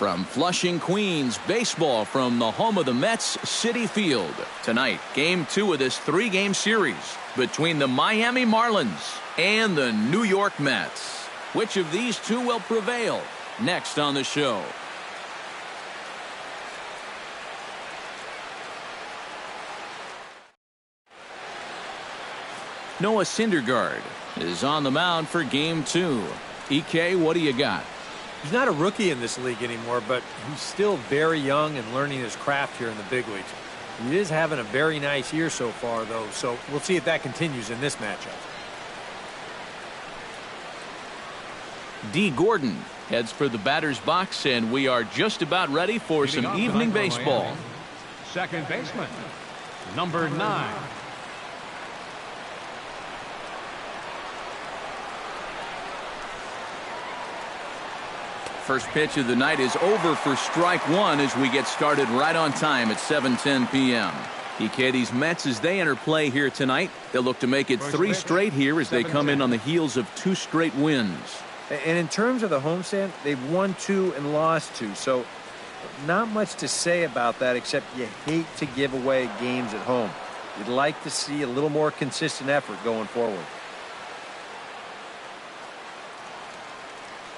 From Flushing, Queens, baseball from the home of the Mets, Citi Field. Tonight, Game 2 of this 3-game series between the Miami Marlins and the New York Mets. Which of these two will prevail? Next on the show. Noah Syndergaard is on the mound for Game 2. EK, what do you got? He's not a rookie in this league anymore, but he's still very young and learning his craft here in the big leagues. He is having a very nice year so far, though, so we'll see if that continues in this matchup. D. Gordon heads for the batter's box, and we are just about ready for some evening baseball. Second baseman, number 9. First pitch of the night is over for strike one as we get started right on time at 7:10 p.m. EK, these Mets, as they enter play here tonight, they'll look to make it 3 straight here as they come in on the heels of 2 straight wins. And in terms of the homestand, they've won 2 and lost 2, so not much to say about that except you hate to give away games at home. You'd like to see a little more consistent effort going forward.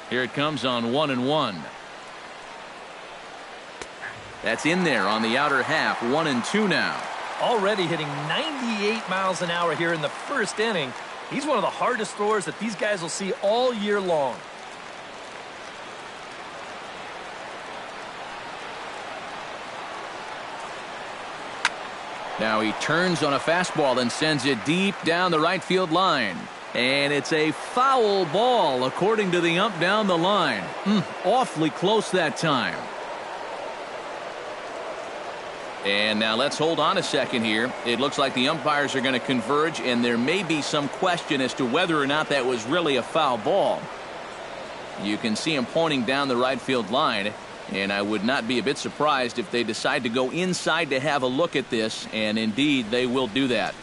Here it comes on 1-1. That's in there on the outer half. 1-2 now. Already hitting 98 miles an hour here in the first inning. He's one of the hardest throwers that these guys will see all year long. Now he turns on a fastball and sends it deep down the right field line. And it's a foul ball according to the ump down the line. Awfully close that time. And now let's hold on a second here. It looks like the umpires are going to converge, and there may be some question as to whether or not that was really a foul ball. You can see him pointing down the right field line, and I would not be a bit surprised if they decide to go inside to have a look at this, and indeed they will do that.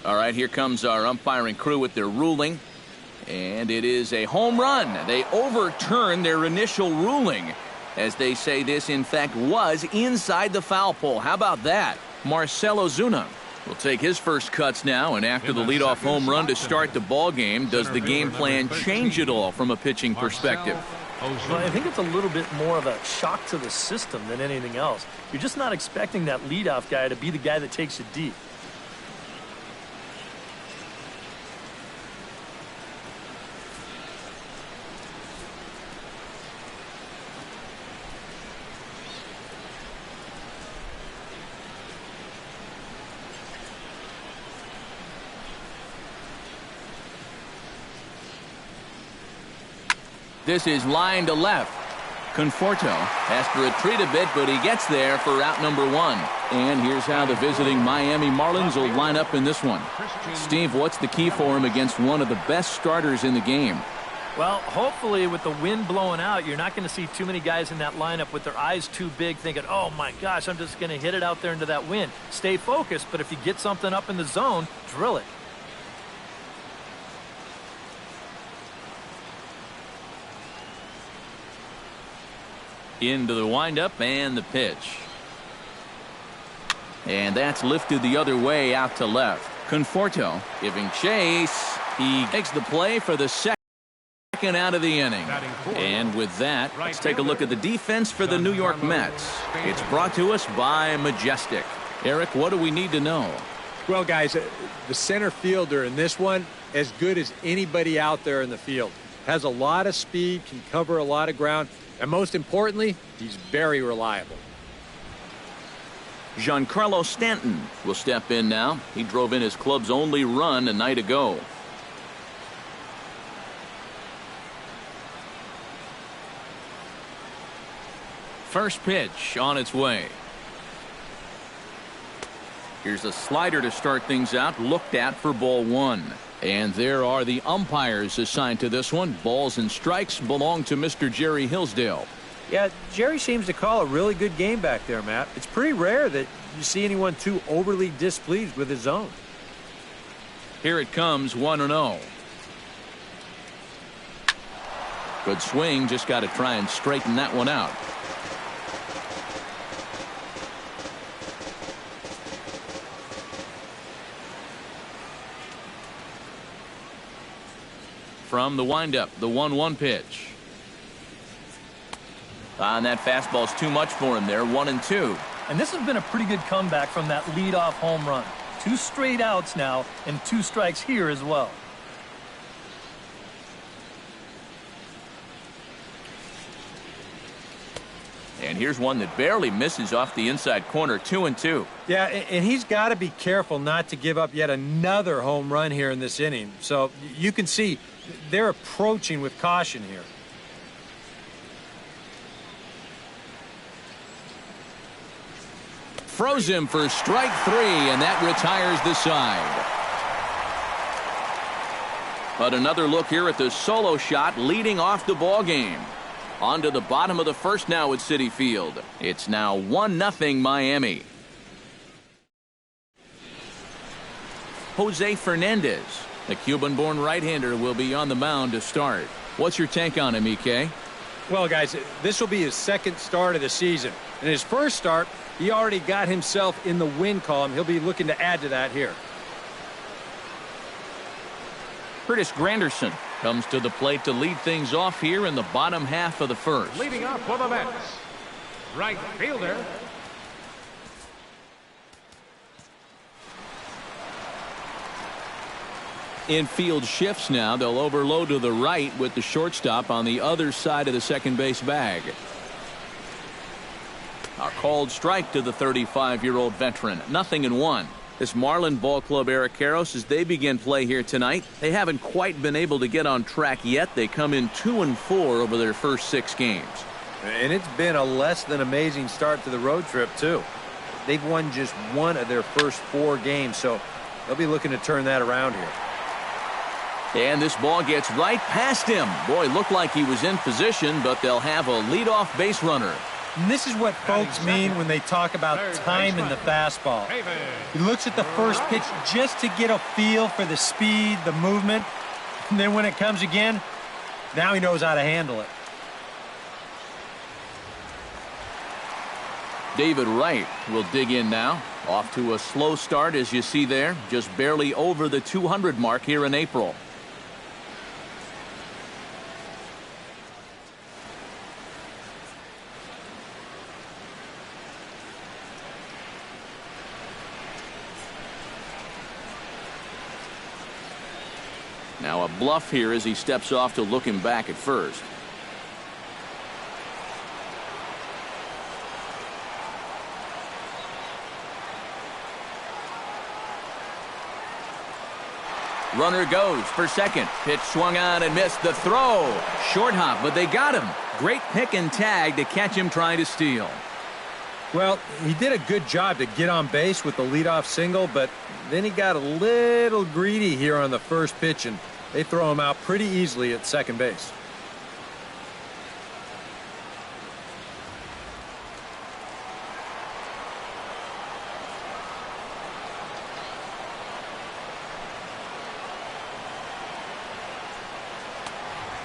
All right, here comes our umpiring crew with their ruling. And it is a home run. They overturn their initial ruling as they say this, in fact, was inside the foul pole. How about that? Marcell Ozuna will take his first cuts now, and after the leadoff home run to start the ball game, does the game plan change at all from a pitching perspective? Well, I think it's a little bit more of a shock to the system than anything else. You're just not expecting that leadoff guy to be the guy that takes it deep. This is line to left. Conforto has to retreat a bit, but he gets there for out number 1. And here's how the visiting Miami Marlins will line up in this one. Steve, what's the key for him against one of the best starters in the game? Well, hopefully with the wind blowing out, you're not going to see too many guys in that lineup with their eyes too big thinking, oh my gosh, I'm just going to hit it out there into that wind. Stay focused, but if you get something up in the zone, drill it. Into the windup and the pitch. And that's lifted the other way out to left. Conforto giving chase. He makes the play for the second out of the inning. And with that, let's take a look at the defense for the New York Mets. It's brought to us by Majestic. Eric, what do we need to know? Well, guys, the center fielder in this one, as good as anybody out there in the field. Has a lot of speed, can cover a lot of ground. And most importantly, he's very reliable. Giancarlo Stanton will step in now. He drove in his club's only run a night ago. First pitch on its way. Here's a slider to start things out, looked at for ball 1. And there are the umpires assigned to this one. Balls and strikes belong to Mr. Jerry Hillsdale. Yeah, Jerry seems to call a really good game back there, Matt. It's pretty rare that you see anyone too overly displeased with his zone. Here it comes, 1-0. Good swing, just got to try and straighten that one out. From the windup, the 1-1 pitch. And that fastball's too much for him there, 1-2. And this has been a pretty good comeback from that leadoff home run. 2 straight outs now and 2 strikes here as well. And here's one that barely misses off the inside corner, 2-2. Yeah, and he's got to be careful not to give up yet another home run here in this inning. So you can see they're approaching with caution here. Froze him for strike 3, and that retires the side. But another look here at the solo shot leading off the ball game. On to the bottom of the first now at Citi Field. It's now 1-0 Miami. Jose Fernandez, the Cuban-born right-hander, will be on the mound to start. What's your take on him, EK? Well, guys, this will be his second start of the season. In his first start, he already got himself in the win column. He'll be looking to add to that here. Curtis Granderson comes to the plate to lead things off here in the bottom half of the first. Leading up for the Mets, right fielder. Infield shifts now. They'll overload to the right with the shortstop on the other side of the second base bag. A called strike to the 35-year-old veteran. 0-1. This Marlin Ball Club, Eric Karros, as they begin play here tonight, they haven't quite been able to get on track yet. They come in 2-4 over their first 6 games. And it's been a less than amazing start to the road trip, too. They've won just 1 of their first 4 games, so they'll be looking to turn that around here. And this ball gets right past him. Boy, looked like he was in position, but they'll have a leadoff base runner. And this is what folks mean when they talk about time in the fastball. He looks at the first pitch just to get a feel for the speed, the movement, and then when it comes again, now he knows how to handle it. David Wright will dig in now. Off to a slow start, as you see there, just barely over the 200 mark here in April. Now a bluff here as he steps off to look him back at first. Runner goes for second. Pitch swung on and missed. The throw. Short hop, but they got him. Great pick and tag to catch him trying to steal. Well, he did a good job to get on base with the leadoff single, but then he got a little greedy here on the first pitch, and they throw him out pretty easily at second base.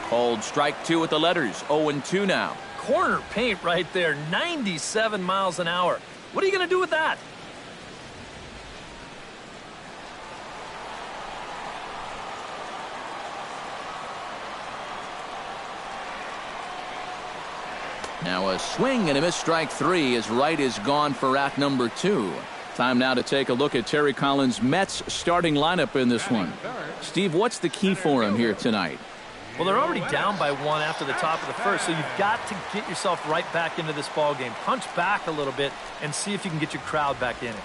Called strike 2 with the letters. 0-2 now. Corner paint right there, 97 miles an hour. What are you going to do with that? Now a swing and a miss, strike 3, as Wright is gone for out number 2. Time now to take a look at Terry Collins' Mets starting lineup in this one. Steve, what's the key for him here tonight? Well, they're already down by 1 after the top of the first, so you've got to get yourself right back into this ball game. Punch back a little bit and see if you can get your crowd back in it.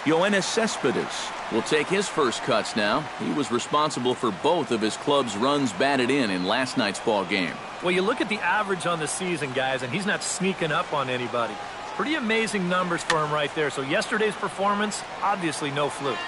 Yoenis Cespedes will take his first cuts now. He was responsible for both of his club's runs batted in last night's ball game. Well, you look at the average on the season, guys, and he's not sneaking up on anybody. Pretty amazing numbers for him right there. So yesterday's performance, obviously no fluke.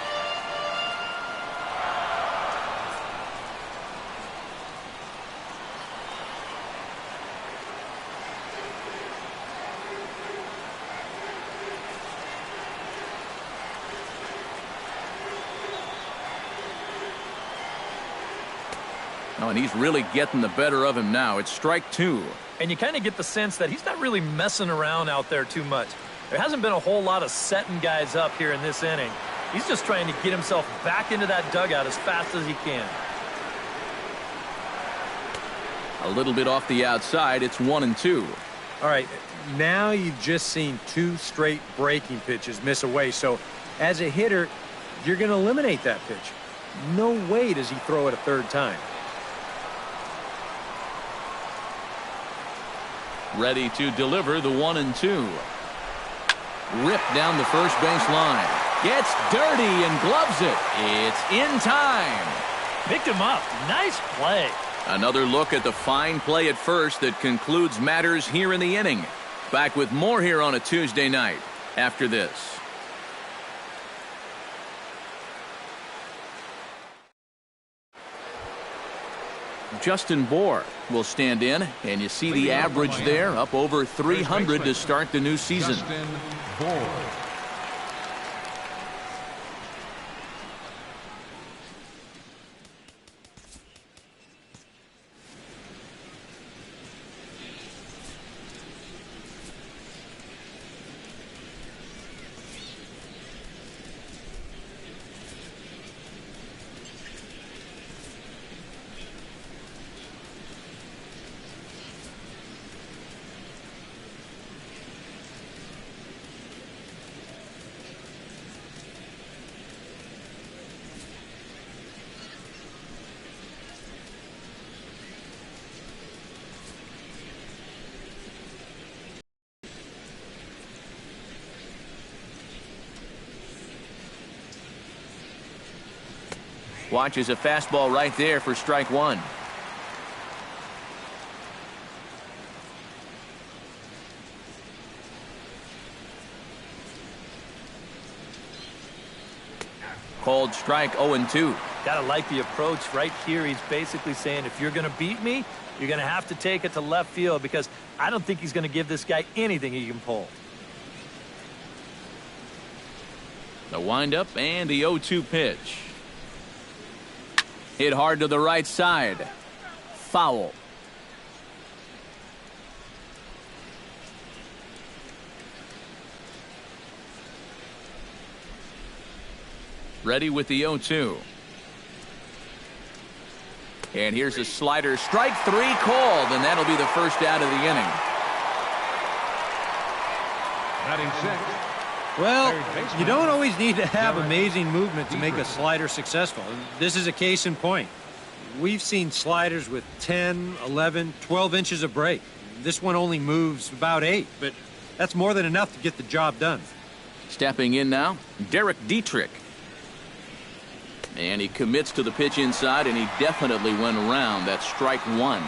and he's really getting the better of him now. It's strike 2. And you kind of get the sense that he's not really messing around out there too much. There hasn't been a whole lot of setting guys up here in this inning. He's just trying to get himself back into that dugout as fast as he can. A little bit off the outside. It's 1-2. All right, now you've just seen 2 straight breaking pitches miss away. So as a hitter, you're going to eliminate that pitch. No way does he throw it a third time. Ready to deliver the 1-2. Ripped down the first base line. Gets dirty and gloves it. It's in time. Picked him up. Nice play. Another look at the fine play at first that concludes matters here in the inning. Back with more here on a Tuesday night after this. Justin Bour will stand in, and you see the average there up over 300 to start the new season. Justin Bour. Watches a fastball right there for strike 1. Called strike 0-2. Gotta like the approach right here. He's basically saying, if you're going to beat me, you're going to have to take it to left field, because I don't think he's going to give this guy anything he can pull. The windup and the 0-2 pitch. Hit hard to the right side. Foul. Ready with the 0-2. And here's a slider. Strike 3 called, and that'll be the first out of the inning. Batting sixth. Well, you don't always need to have amazing movement to make a slider successful. This is a case in point. We've seen sliders with 10, 11, 12 inches of break. This one only moves about 8, but that's more than enough to get the job done. Stepping in now, Derek Dietrich. And he commits to the pitch inside, and he definitely went around. That's strike 1.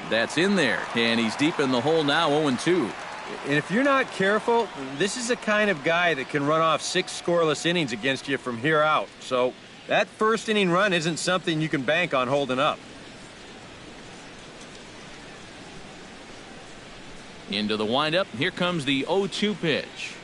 That's in there, and he's deep in the hole now, 0-2. And if you're not careful, this is the kind of guy that can run off 6 scoreless innings against you from here out. So that first inning run isn't something you can bank on holding up. Into the windup. Here comes the 0-2 pitch.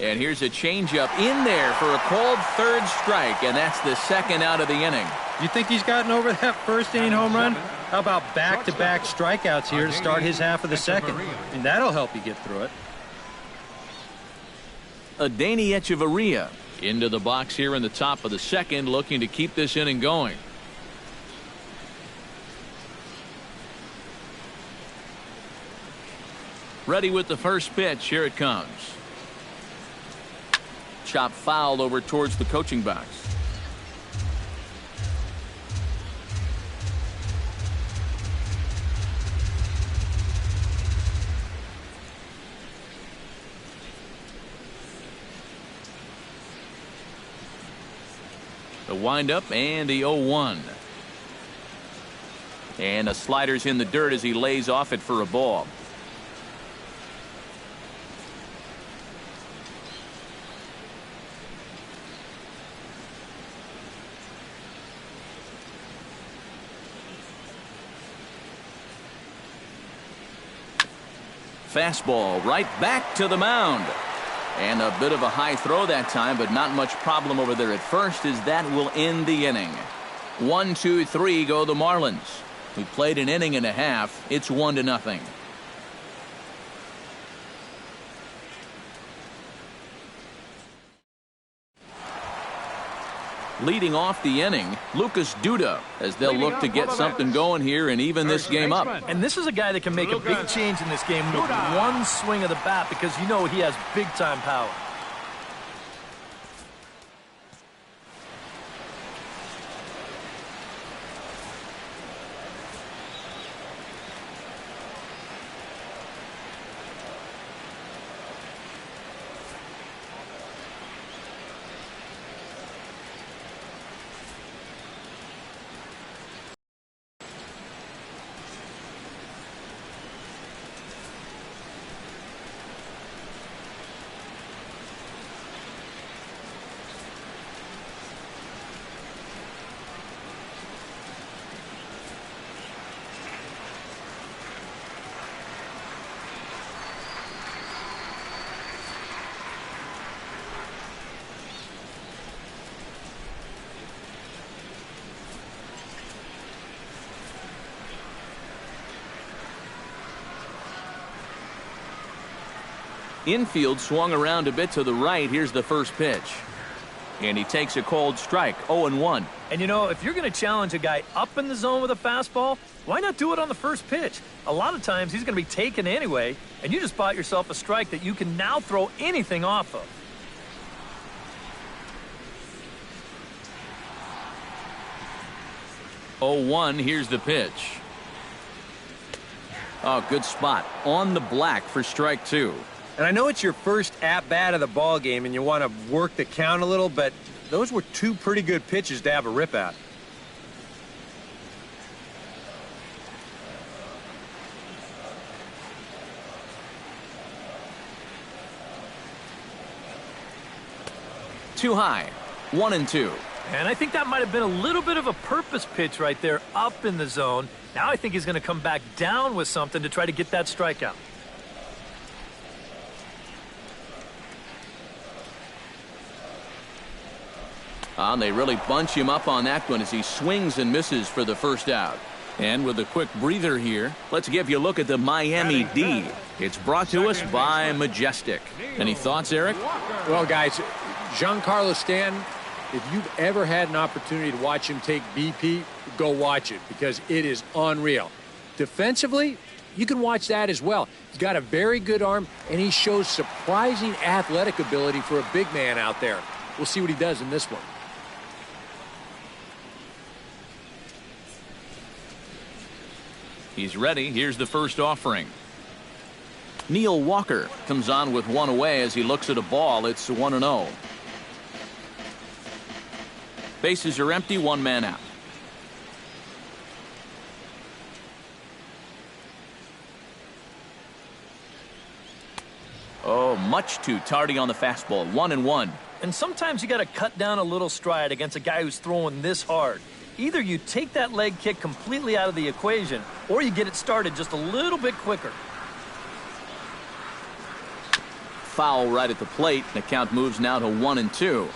And here's a changeup in there for a called third strike, and that's the second out of the inning. You think he's gotten over that first inning home run? How about back-to-back strikeouts here to start his half of the second? And that'll help you get through it. Adeiny Echeverria into the box here in the top of the second, looking to keep this inning going. Ready with the first pitch. Here it comes. Chop foul over towards the coaching box. The windup and the 0-1. And the slider's in the dirt as he lays off it for a ball. fastball right back to the mound. And a bit of a high throw that time, but not much problem over there at first, as that will end the inning. 1, 2, 3 go the Marlins. We played an inning and a half. It's 1-0. Leading off the inning, Lucas Duda, as they'll look to get something going here and even this game up. And this is a guy that can make a big change in this game with one swing of the bat, because you know he has big-time power. Infield swung around a bit to the right. Here's the first pitch. And he takes a cold strike, 0-1. And you know, if you're going to challenge a guy up in the zone with a fastball, why not do it on the first pitch? A lot of times he's going to be taken anyway, and you just bought yourself a strike that you can now throw anything off of. Here's the pitch. Oh, good spot on the black for strike 2. And I know it's your first at-bat of the ball game and you want to work the count a little, but those were two pretty good pitches to have a rip at. Too high, 1-2. And I think that might have been a little bit of a purpose pitch right there up in the zone. Now I think he's going to come back down with something to try to get that strikeout. They really bunch him up on that one as he swings and misses for the first out. And with a quick breather here, let's give you a look at the Miami D. It's brought to us by Majestic. Any thoughts, Eric? Well, guys, Giancarlo Stanton, if you've ever had an opportunity to watch him take BP, go watch it, because it is unreal. Defensively, you can watch that as well. He's got a very good arm, and he shows surprising athletic ability for a big man out there. We'll see what he does in this one. He's ready. Here's the first offering. Neil Walker comes on with one away as he looks at a ball. It's 1-0. Bases are empty, one man out. Oh, much too tardy on the fastball. 1-1. And sometimes you got to cut down a little stride against a guy who's throwing this hard. Either you take that leg kick completely out of the equation, or you get it started just a little bit quicker. Foul right at the plate. The count moves now to 1-2.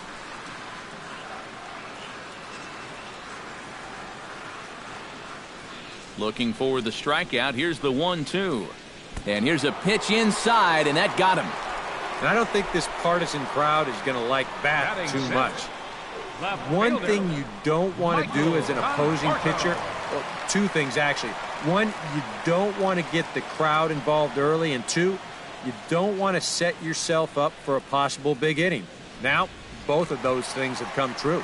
Looking for the strikeout. Here's the 1-2. And here's a pitch inside, and that got him. And I don't think this partisan crowd is going to like that too much. One thing you don't want to do as an opposing pitcher, well, two things actually. One, you don't want to get the crowd involved early, and two, you don't want to set yourself up for a possible big inning. Now, both of those things have come true.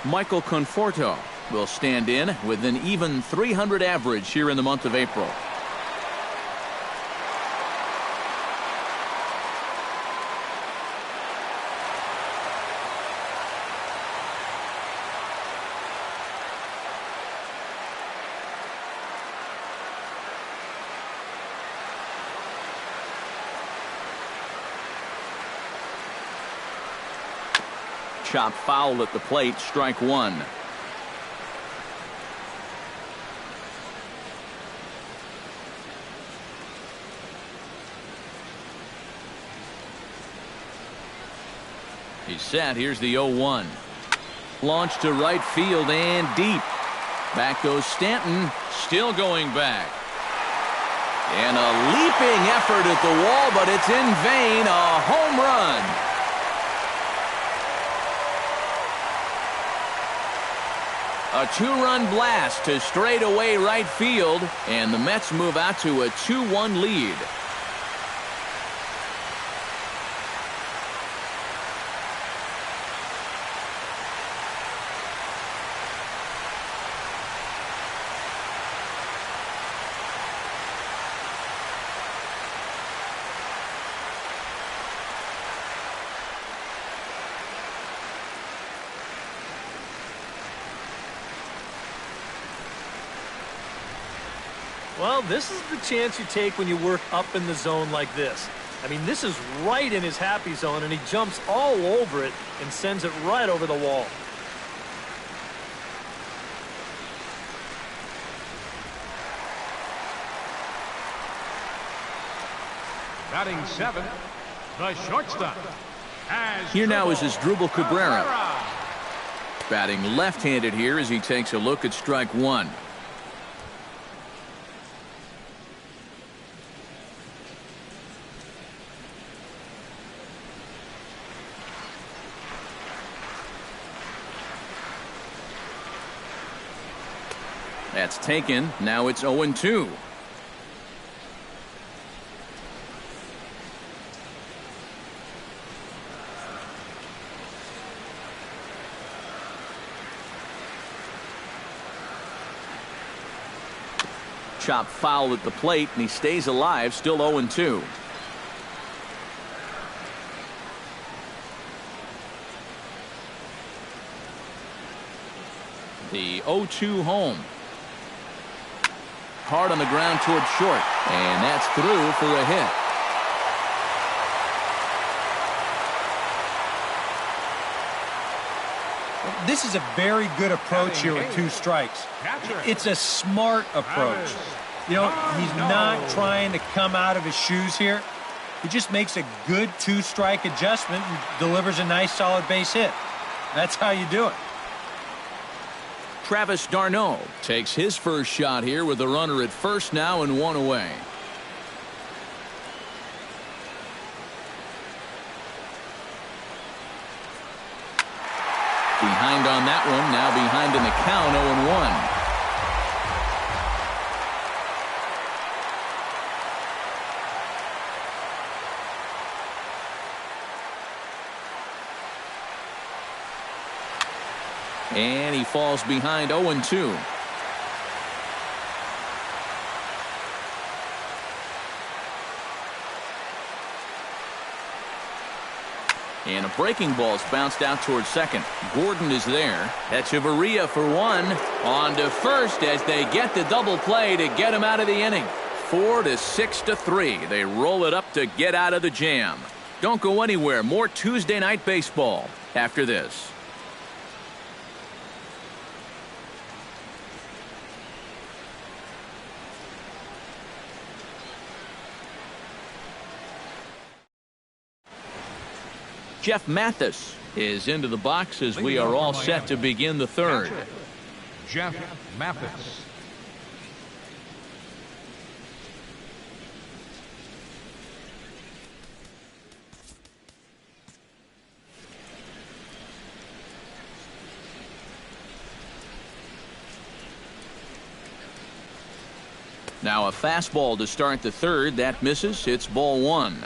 Michael Conforto will stand in with an even .300 average here in the month of April. Chop foul at the plate, strike one. He's set. Here's the 0-1. Launched to right field and deep. Back goes Stanton. Still going back. And a leaping effort at the wall, but it's in vain. A home run. A 2-run blast to straightaway right field, and the Mets move out to a 2-1 lead. Well, this is the chance you take when you work up in the zone like this. I mean, this is right in his happy zone, and he jumps all over it and sends it right over the wall. Batting 7, the shortstop. Here now is Asdrubal Cabrera. Batting left-handed here as he takes a look at strike one. That's taken. Now it's 0-2. Chop foul at the plate, and he stays alive, still 0-2. The 0-2 home. Hard on the ground toward short, and that's through for a hit. This is a very good approach here with 2 strikes. It's a smart approach. You know, he's not trying to come out of his shoes here. He just makes a good 2-strike adjustment and delivers a nice solid base hit. That's how you do it. Travis d'Arnaud takes his first shot here with a runner at first now and 1 away. Behind on that one, now behind in the count, 0-1. And he falls behind 0-2. And a breaking ball's bounced out towards second. Gordon is there. Echeverria for 1. On to first as they get the double play to get him out of the inning. 4-6-3. They roll it up to get out of the jam. Don't go anywhere. More Tuesday night baseball after this. Jeff Mathis is into the box as we are all set to begin the third. Jeff Mathis. Now a fastball to start the third. That misses. It's ball 1.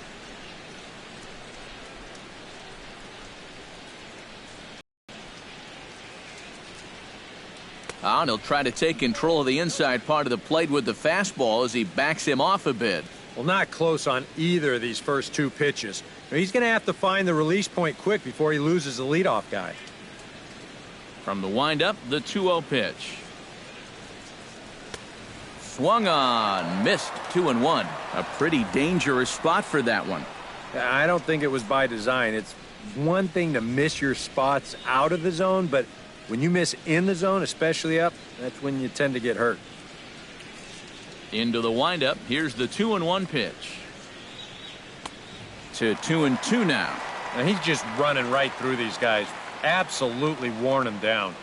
And he'll try to take control of the inside part of the plate with the fastball as he backs him off a bit. Well, not close on either of these first 2 pitches. Now, he's going to have to find the release point quick before he loses the leadoff guy. From the windup, the 2-0 pitch. Swung on, missed, 2-1. A pretty dangerous spot for that one. I don't think it was by design. It's one thing to miss your spots out of the zone, but when you miss in the zone, especially up, that's when you tend to get hurt. Into the windup. Here's the 2-1 pitch. To 2-2 now. Now he's just running right through these guys. Absolutely worn them down.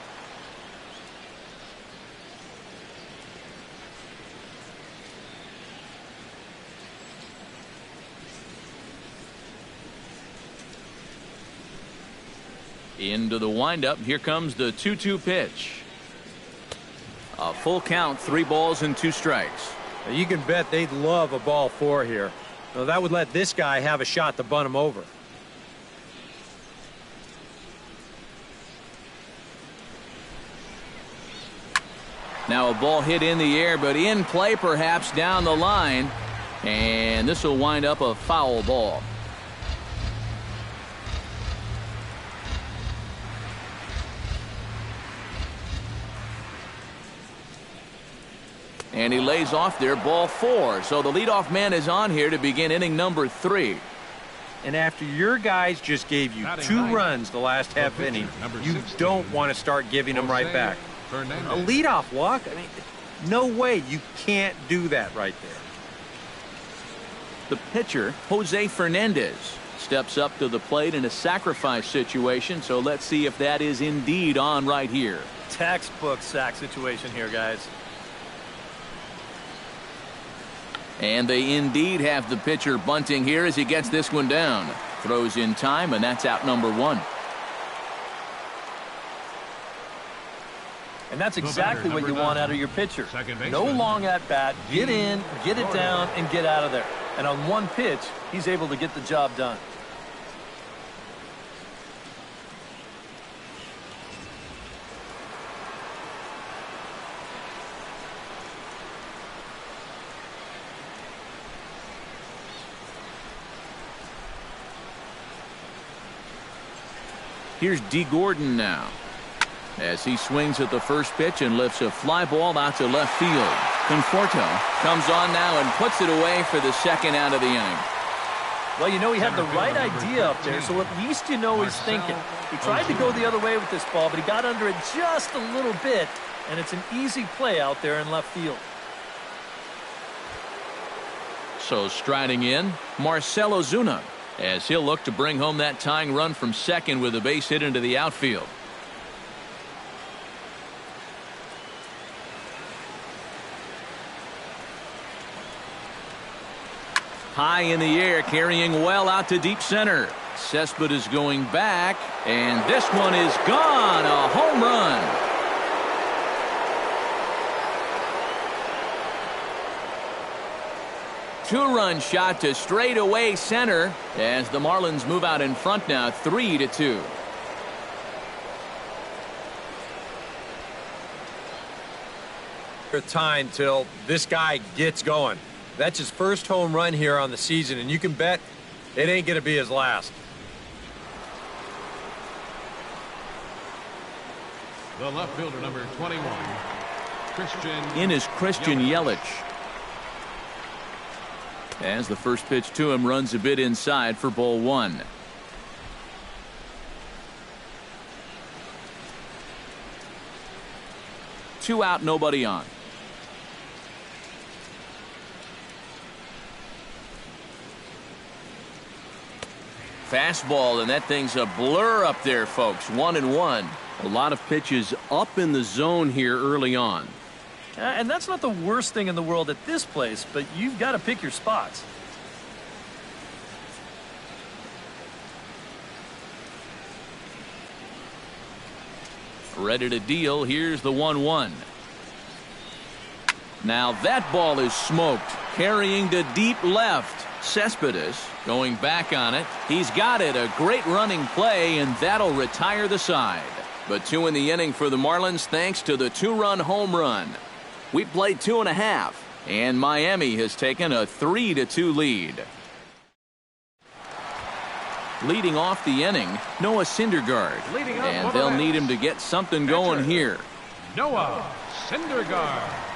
Into the windup. Here comes the 2-2 pitch. A full count, 3 balls and 2 strikes. Now you can bet they'd love a ball 4 here. Now that would let this guy have a shot to bunt him over. Now a ball hit in the air, but in play perhaps down the line. And this will wind up a foul ball. And he lays off there, ball 4. So the leadoff man is on here to begin inning number 3. And after your guys just gave you 2 runs the last half inning, you don't want to start giving them right back. A leadoff walk? I mean, no way. You can't do that right there. The pitcher, Jose Fernandez, steps up to the plate in a sacrifice situation. So let's see if that is indeed on right here. Textbook sack situation here, guys. And they indeed have the pitcher bunting here as he gets this one down. Throws in time, and that's out number 1. And that's exactly what you want out of your pitcher. No long at bat. Get in, get it down, and get out of there. And on one pitch, he's able to get the job done. Here's D. Gordon now as he swings at the first pitch and lifts a fly ball out to left field. Conforto comes on now and puts it away for the second out of the inning. Well, you know, he had the right idea up there, so at least you know he's thinking. He tried to go the other way with this ball, but he got under it just a little bit, and it's an easy play out there in left field. So striding in, Marcell Ozuna, as he'll look to bring home that tying run from second with a base hit into the outfield. High in the air, carrying well out to deep center. Cespedes going back, and this one is gone. A home run. Two-run shot to straightaway center as the Marlins move out in front now, 3-2. Time till this guy gets going. That's his first home run here on the season, and you can bet it ain't going to be his last. The left fielder, number 21, Christian. In is Christian Yelich. As the first pitch to him runs a bit inside for ball 1. Two out, nobody on. Fastball, and that thing's a blur up there, folks. 1-1. A lot of pitches up in the zone here early on. And that's not the worst thing in the world at this place, but you've got to pick your spots. Ready to deal. Here's the 1-1. Now that ball is smoked. Carrying to deep left. Cespedes going back on it. He's got it. A great running play, and that'll retire the side. But 2 in the inning for the Marlins thanks to the 2-run home run. We played 2.5, and Miami has taken a 3-2 lead. Leading off the inning, Noah Syndergaard. And they'll need him to get something going here. Noah Syndergaard.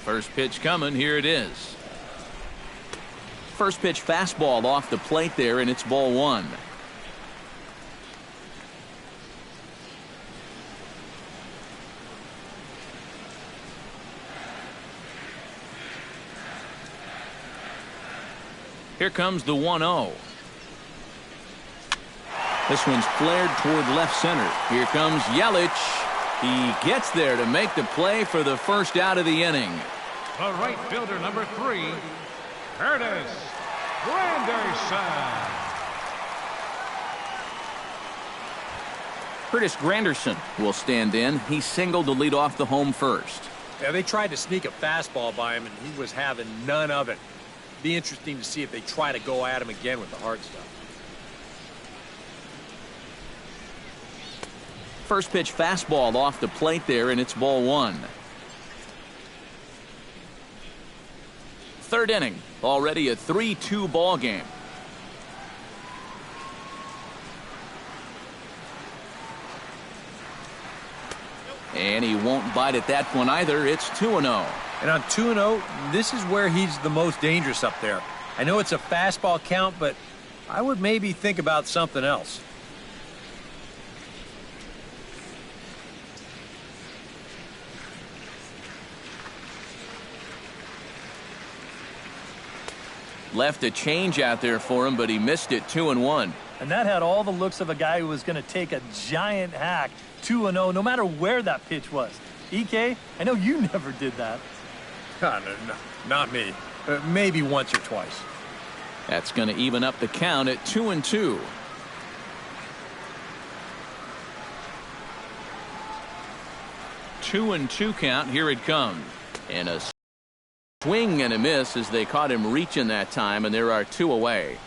First pitch coming. Here it is. First pitch fastball off the plate there, and it's ball one. Here comes the 1-0. This one's flared toward left center. Here comes Yelich. He gets there to make the play for the first out of the inning. The right fielder, number 3, Fernandez. Curtis Granderson will stand in. He singled to lead off the home first. Yeah, they tried to sneak a fastball by him, and he was having none of it. Be interesting to see if they try to go at him again with the hard stuff. First pitch fastball off the plate there, and it's ball one. Third inning, already a 3-2 ball game. And he won't bite at that one either. It's 2-0. And on 2-0, this is where he's the most dangerous up there. I know it's a fastball count, but I would maybe think about something else. Left a change out there for him, but he missed it. 2-1. And that had all the looks of a guy who was going to take a giant hack. 2-0, no matter where that pitch was. EK, I know you never did that. No, not me. Maybe once or twice. That's going to even up the count at 2-2. Two and two count. Here it comes. And a swing and a miss as they caught him reaching that time, and there are two away.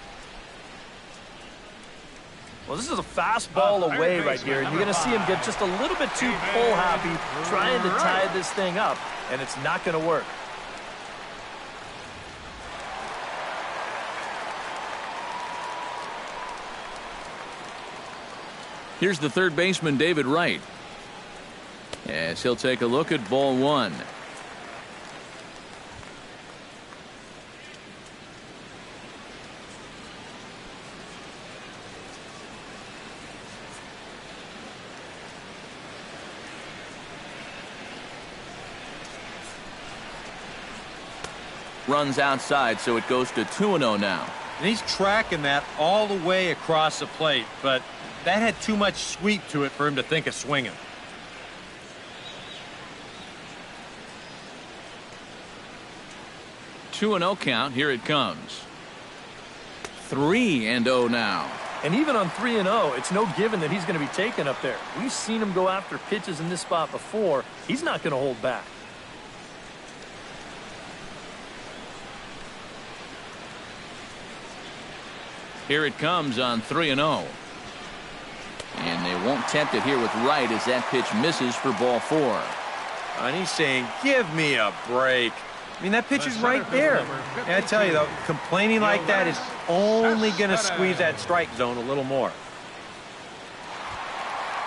Well, this is a fastball away right here, and you're going to see him get just a little bit too pull happy trying to tie this thing up, and it's not going to work. Here's the third baseman, David Wright, as he'll take a look at ball one. Runs outside, so it goes to 2-0 now. And he's tracking that all the way across the plate, but that had too much sweep to it for him to think of swinging. 2-0 count. Here it comes. 3-0 now. And even on 3-0, it's no given that he's going to be taken up there. We've seen him go after pitches in this spot before. He's not going to hold back. Here it comes on 3-0. And they won't tempt it here with Wright as that pitch misses for ball four. And he's saying, give me a break. I mean, that pitch is right there. And I tell you, though, complaining like that is only going to squeeze that strike zone a little more.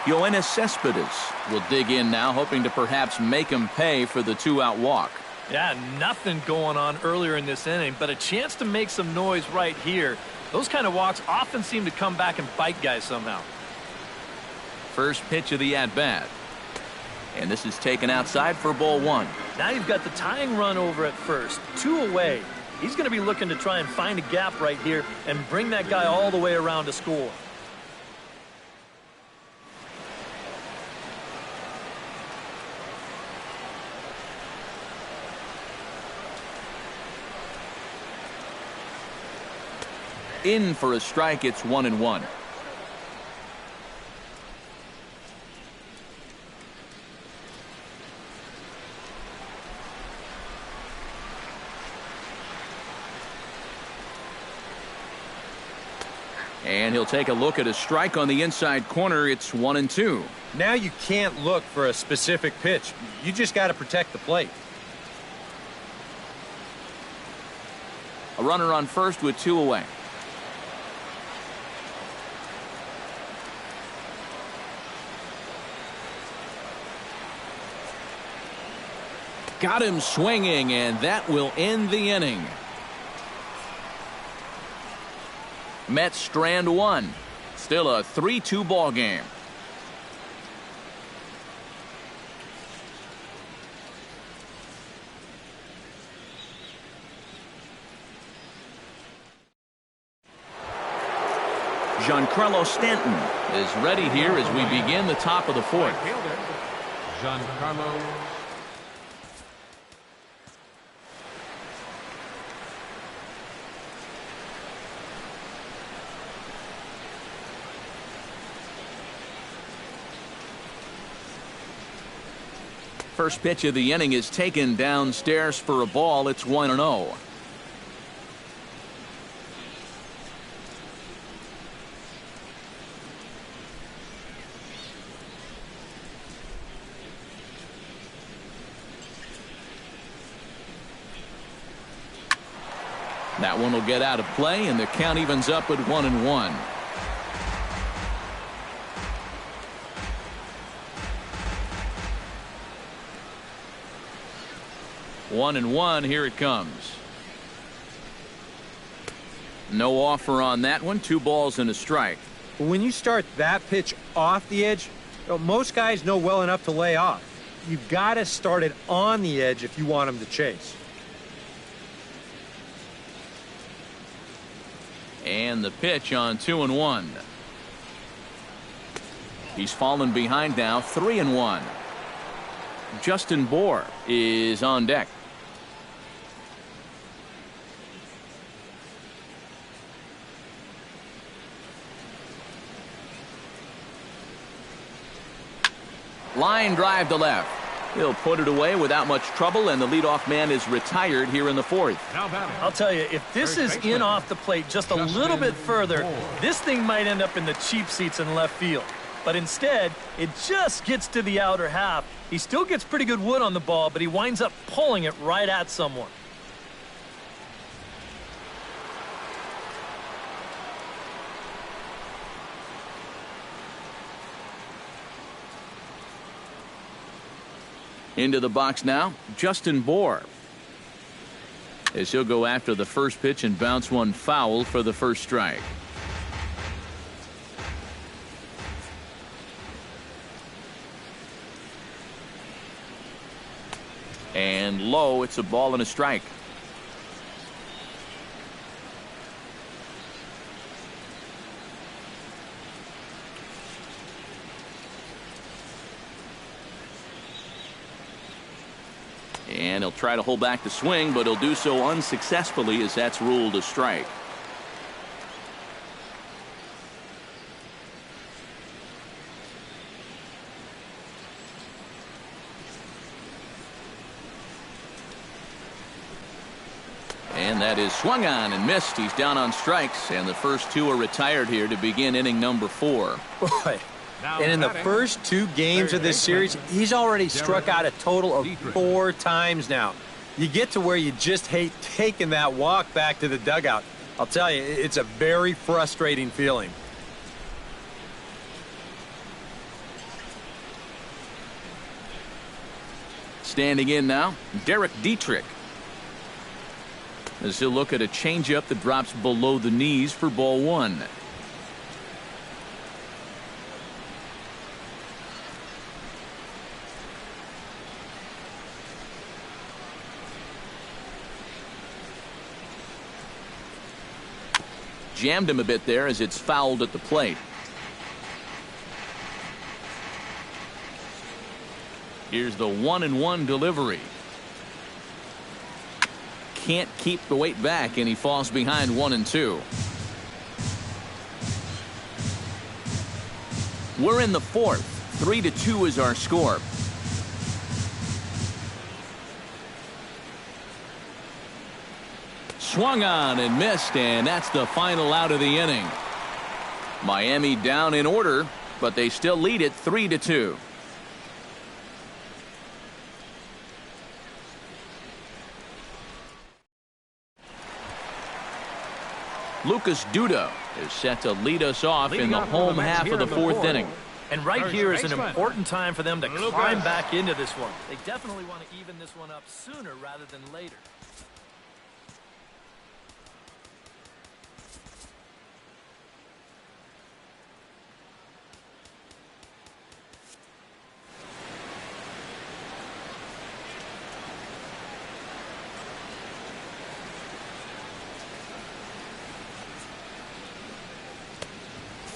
Yoenis Cespedes will dig in now, hoping to perhaps make him pay for the two-out walk. Yeah, nothing going on earlier in this inning, but a chance to make some noise right here. Those kind of walks often seem to come back and bite guys somehow. First pitch of the at-bat. And this is taken outside for ball one. Now you've got the tying run over at first. 2 away. He's going to be looking to try and find a gap right here and bring that guy all the way around to score. In for a strike. It's 1-1. And he'll take a look at a strike on the inside corner. It's 1-2. Now you can't look for a specific pitch. You just got to protect the plate. A runner on first with 2 away. Got him swinging, and that will end the inning. Mets strand one. Still a 3-2 ball game. Giancarlo Stanton is ready here as we begin the top of the fourth. Giancarlo. First pitch of the inning is taken downstairs for a ball. It's 1-0. That one will get out of play, and the count evens up at 1-1. One and one, here it comes. No offer on that one. 2 balls and a strike. When you start that pitch off the edge, most guys know well enough to lay off. You've got to start it on the edge if you want them to chase. And the pitch on 2-1. He's fallen behind now, 3-1. Justin Bour is on deck. Line drive to left. He'll put it away without much trouble, and the leadoff man is retired here in the fourth. I'll tell you, if this is in off the plate just a little bit further, this thing might end up in the cheap seats in left field. But instead, it just gets to the outer half. He still gets pretty good wood on the ball, but he winds up pulling it right at someone. Into the box now, Justin Bour. As he'll go after the first pitch and bounce one foul for the first strike. And low, it's a ball and a strike. And he'll try to hold back the swing, but he'll do so unsuccessfully as that's ruled a strike. And that is swung on and missed. He's down on strikes, and the first 2 are retired here to begin inning number 4. Boy. And in the first 2 games of this series, he's already struck out a total of 4 times now. You get to where you just hate taking that walk back to the dugout. I'll tell you, it's a very frustrating feeling. Standing in now, Derek Dietrich. As he'll look at a changeup that drops below the knees for ball 1. Jammed him a bit there as it's fouled at the plate. Here's the 1-1 delivery. Can't keep the weight back, and he falls behind 1-2. We're in the 4th. 3-2 is our score. Swung on and missed, and that's the final out of the inning. Miami down in order, but they still lead it 3-2. Lucas Duda is set to lead us off in the home half of the 4th inning. And right here is an important time for them to climb back into this one. They definitely want to even this one up sooner rather than later.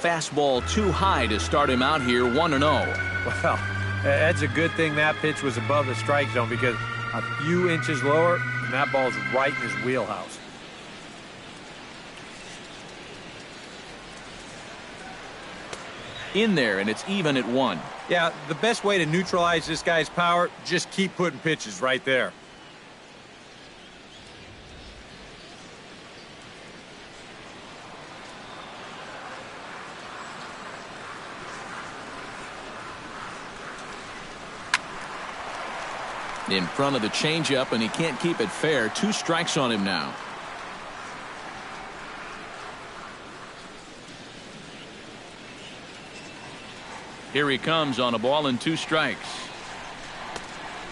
fastball too high to start him out here 1-0. Well, that's a good thing that pitch was above the strike zone, because a few inches lower and that ball's right in his wheelhouse. In there, and it's even at 1. Yeah, the best way to neutralize this guy's power, just keep putting pitches right there. In front of the changeup, and he can't keep it fair. 2 strikes on him now. Here he comes on a ball and 2 strikes.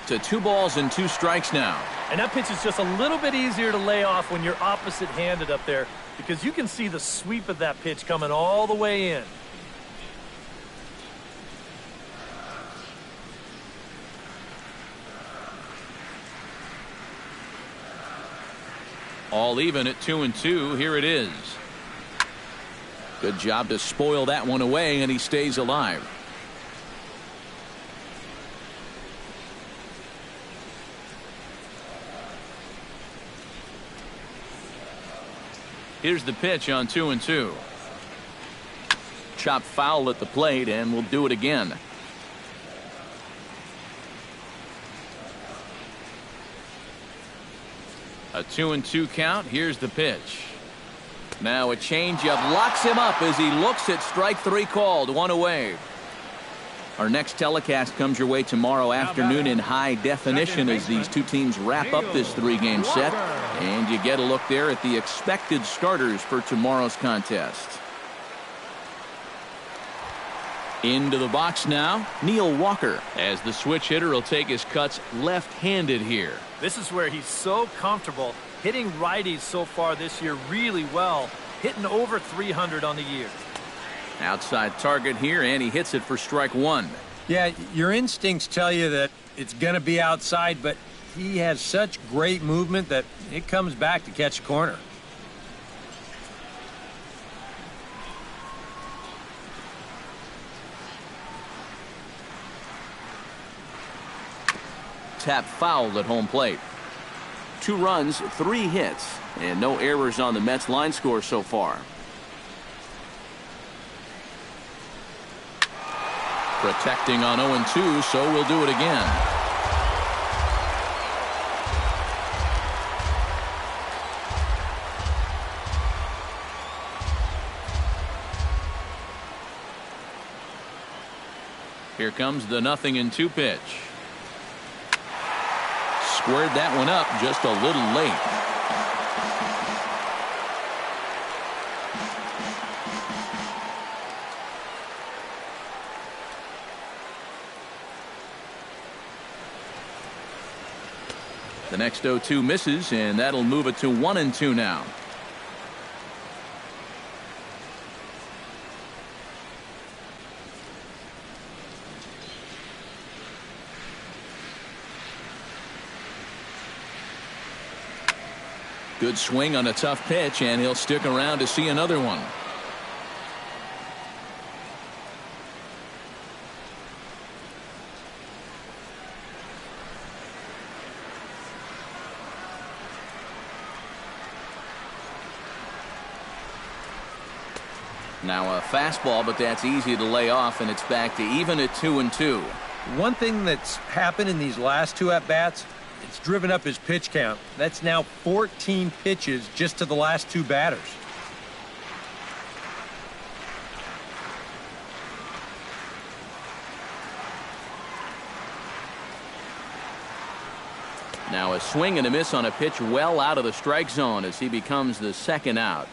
To 2 balls and 2 strikes now. And that pitch is just a little bit easier to lay off when you're opposite-handed up there, because you can see the sweep of that pitch coming all the way in. All even at 2-2. Here it is. Good job to spoil that one away, and he stays alive. Here's the pitch on 2-2. Chopped foul at the plate, and we'll do it again. A 2-2 count. Here's the pitch. Now a changeup locks him up as he looks at strike 3 called. 1 away. Our next telecast comes your way tomorrow afternoon in high definition as these 2 teams wrap up this 3-game set. And you get a look there at the expected starters for tomorrow's contest. Into the box now, Neil Walker, as the switch hitter will take his cuts left-handed here. This is where he's so comfortable hitting righties so far this year really well, hitting over 300 on the year. Outside target here, and he hits it for strike 1. Yeah, your instincts tell you that it's going to be outside, but he has such great movement that it comes back to catch a corner. Tap fouled at home plate. 2 runs, 3 hits, and no errors on the Mets line score so far. Protecting on 0-2, so we'll do it again. Here comes the 0-2 pitch. Squared that one up just a little late. The next 0-2 misses, and that'll move it to 1-2 now. Good swing on a tough pitch, and he'll stick around to see another one. Now a fastball, but that's easy to lay off, and it's back to even at 2-2. One thing that's happened in these last 2 at-bats, it's driven up his pitch count. That's now 14 pitches just to the last 2 batters. Now a swing and a miss on a pitch well out of the strike zone as he becomes the 2nd out.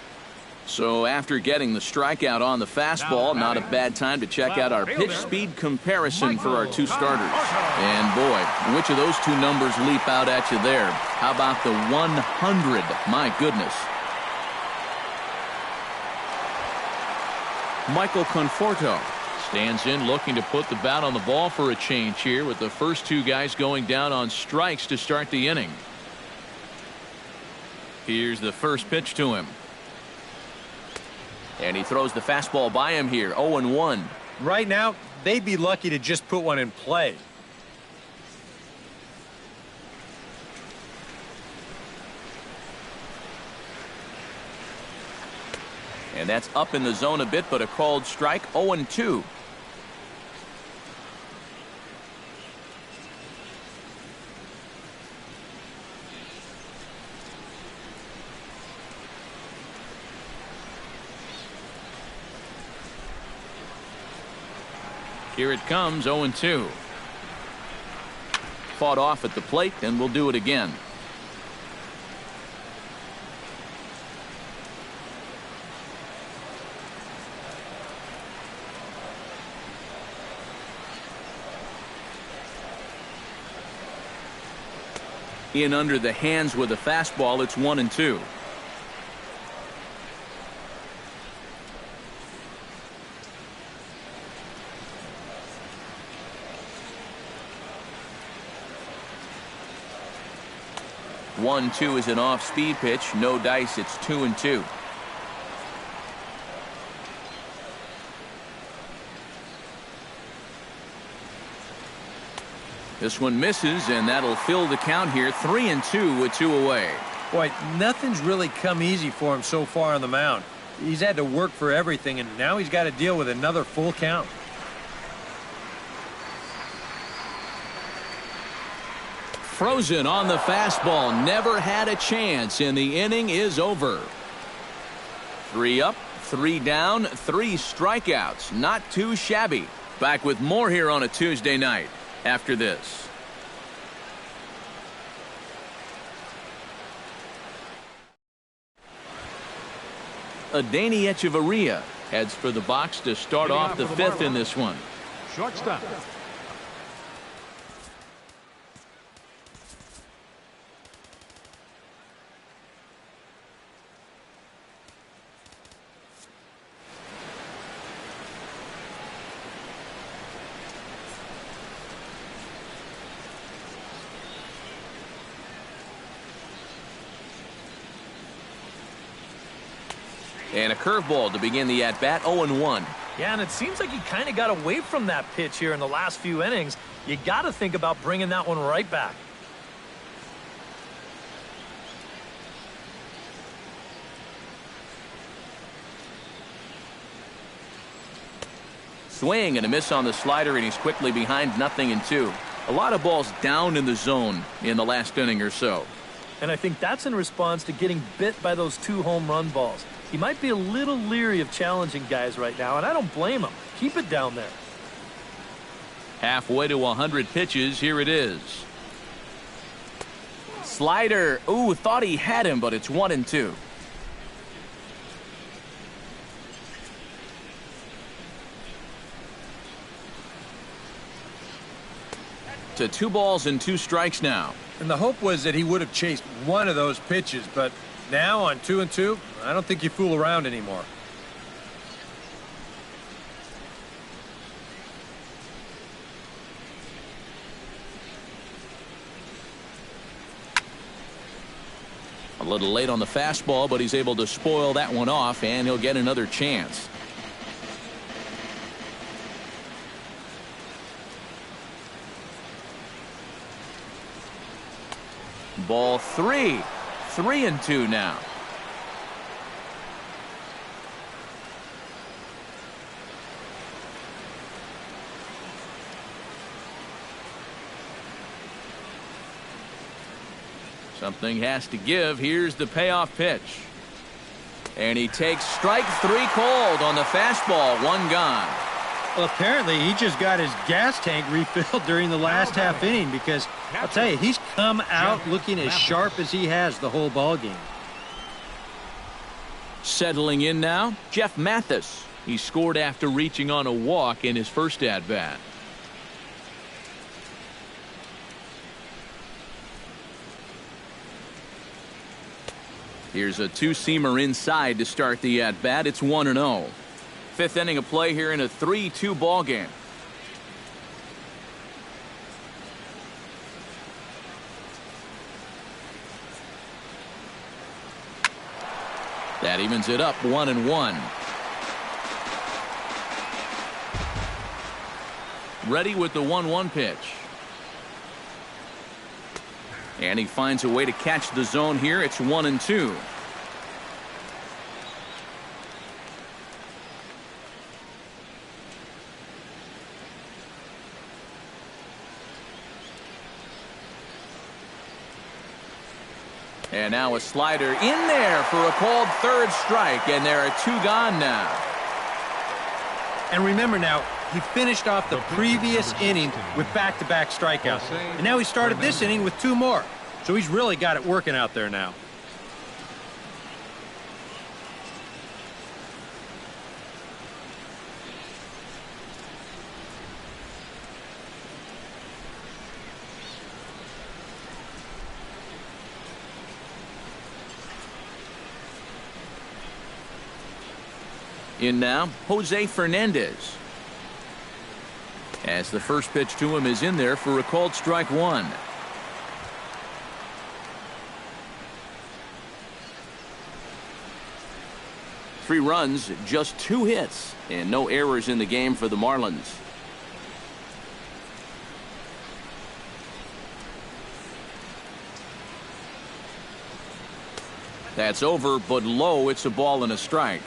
So after getting the strikeout on the fastball, not a bad time to check out our pitch speed comparison for our 2 starters. And boy, which of those 2 numbers leap out at you there? How about the 100? My goodness. Michael Conforto stands in looking to put the bat on the ball for a change here, with the first 2 guys going down on strikes to start the inning. Here's the first pitch to him. And he throws the fastball by him here. 0-1. Right now, they'd be lucky to just put one in play. And that's up in the zone a bit, but a called strike. 0-2. Here it comes, 0-2. Fought off at the plate, and we'll do it again. In under the hands with a fastball, it's 1-2. One-two is an off-speed pitch. No dice. It's 2-2. This one misses, and that'll fill the count here. 3-2 with 2 away. Boy, nothing's really come easy for him so far on the mound. He's had to work for everything, and now he's got to deal with another full count. Frozen on the fastball. Never had a chance, and the inning is over. 3 up, 3 down, 3 strikeouts. Not too shabby. Back with more here on a Tuesday night after this. Adeiny Echeverria heads for the box to start off the 5th in this one. Shortstop. And a curveball to begin the at-bat. 0-1. Yeah, and it seems like he kind of got away from that pitch here in the last few innings. You got to think about bringing that one right back. Swing and a miss on the slider, and he's quickly behind 0-2. A lot of balls down in the zone in the last inning or so. And I think that's in response to getting bit by those 2 home run balls. He might be a little leery of challenging guys right now, and I don't blame him. Keep it down there. Halfway to 100 pitches. Here it is. Slider. Ooh, thought he had him, but it's 1-2. To 2 balls and 2 strikes now. And the hope was that he would have chased one of those pitches, but now on 2-2, I don't think you fool around anymore. A little late on the fastball, but he's able to spoil that one off, and he'll get another chance. Ball 3. 3-2 now. Something has to give. Here's the payoff pitch. And he takes strike 3 called on the fastball. 1 gone. Well, apparently he just got his gas tank refilled during the last half inning, because I'll tell you, he's come out looking as sharp as he has the whole ball game. Settling in now, Jeff Mathis. He scored after reaching on a walk in his first at-bat. Here's a 2-seamer inside to start the at-bat. It's 1-0. 5th inning of play here in a 3-2 ball game. That evens it up 1-1. ready with the 1-1 pitch. And he finds a way to catch the zone here. It's 1-2. And now a slider in there for a called third strike, and there are 2 gone now. And remember now, he finished off the previous inning with back-to-back strikeouts. And now he started this inning with 2 more. So he's really got it working out there now. In now, Jose Fernandez. As the first pitch to him is in there for a called strike 1. Three runs, just 2 hits, and no errors in the game for the Marlins. That's over, but low. It's a ball and a strike.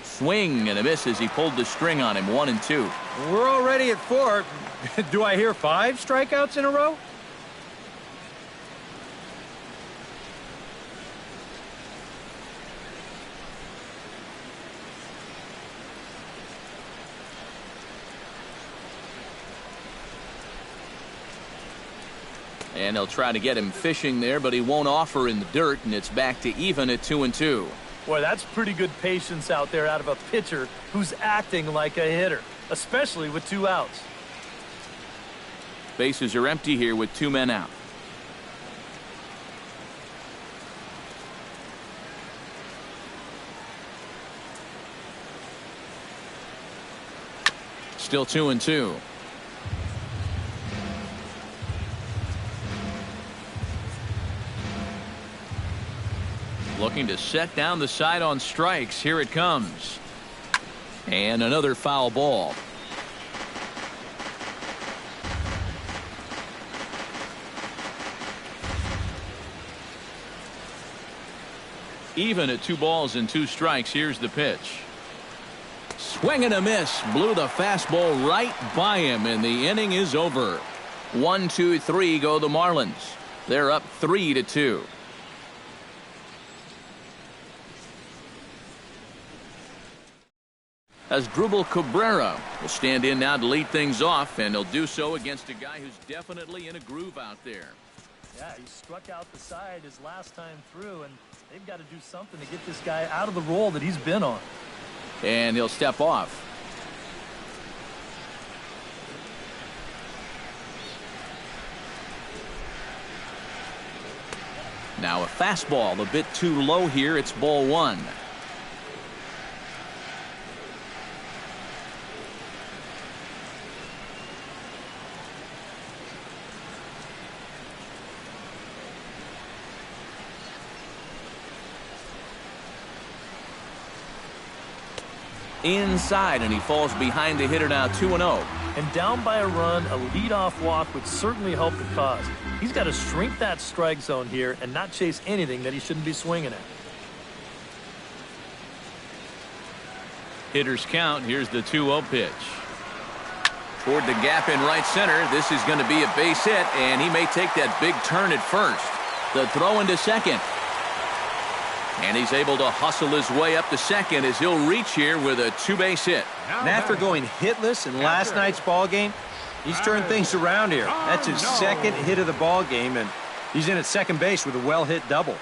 Swing and a miss as he pulled the string on him. 1-2. We're already at 4. Do I hear 5 strikeouts in a row? And they'll try to get him fishing there, but he won't offer in the dirt, and it's back to even at 2-2. Boy, that's pretty good patience out there out of a pitcher who's acting like a hitter, especially with 2 outs. Bases are empty here with 2 men out. Still 2-2. Looking to set down the side on strikes. Here it comes. And another foul ball. Even at 2 balls and 2 strikes. Here's the pitch. Swing and a miss. Blew the fastball right by him, and the inning is over. 1-2-3 go the Marlins. They're up 3-2. As Drupal Cabrera will stand in now to lead things off, and he'll do so against a guy who's definitely in a groove out there. Yeah, he struck out the side his last time through, and they've got to do something to get this guy out of the role that he's been on. And he'll step off. Now a fastball a bit too low here. It's ball 1. Inside, and he falls behind the hitter now. 2-0. And down by a run, a leadoff walk would certainly help the cause. He's got to shrink that strike zone here and not chase anything that he shouldn't be swinging at. Hitters count. Here's the 2-0 pitch. Toward the gap in right center. This is going to be a base hit, and he may take that big turn at first. The throw into second. And he's able to hustle his way up to second as he'll reach here with a 2-base hit. And after going hitless in last night's ball game, he's turned things around here. That's his second hit of the ball game, and he's in at second base with a well-hit double.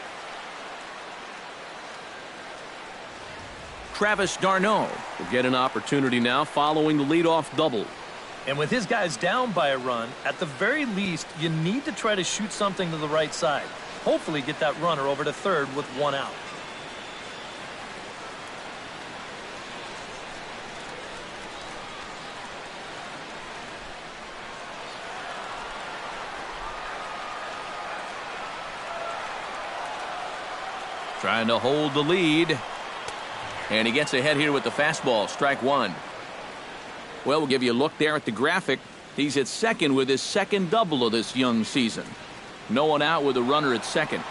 Travis d'Arnaud will get an opportunity now following the leadoff double. And with his guys down by a run, at the very least, you need to try to shoot something to the right side. Hopefully get that runner over to third with 1 out. Trying to hold the lead. And he gets ahead here with the fastball. Strike one. Well, we'll give you a look there at the graphic. He's at second with his second double of this young season. No one out with a runner at second.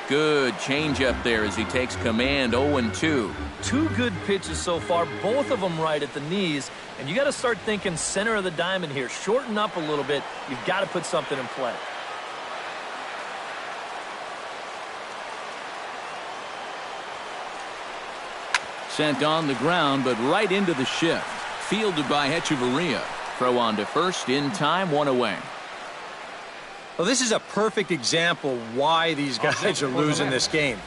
Good changeup there as he takes command. 0-2. Two good pitches so far, both of them right at the knees. And you got to start thinking center of the diamond here. Shorten up a little bit. You've got to put something in play. Sent on the ground, but right into the shift. Fielded by Hechavarria. Throw on to first in time, one away. Well, this is a perfect example why these guys are losing this game.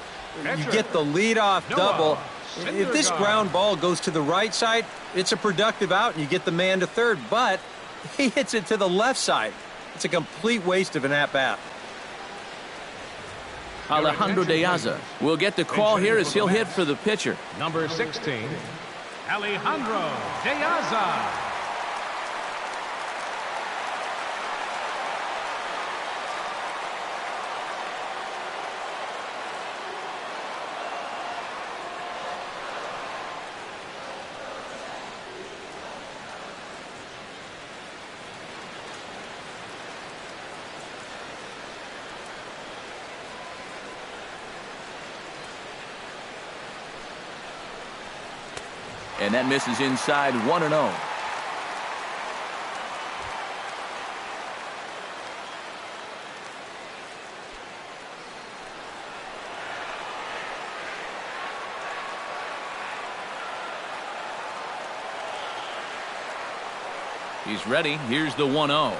You get the leadoff double. If this ground ball goes to the right side, it's a productive out, and you get the man to third. But he hits it to the left side. It's a complete waste of an at-bat. Alejandro De Aza will get the call here as he'll hit for the pitcher. Number 16, Alejandro De Aza. And that misses inside, 1-0. He's ready. Here's the 1-0.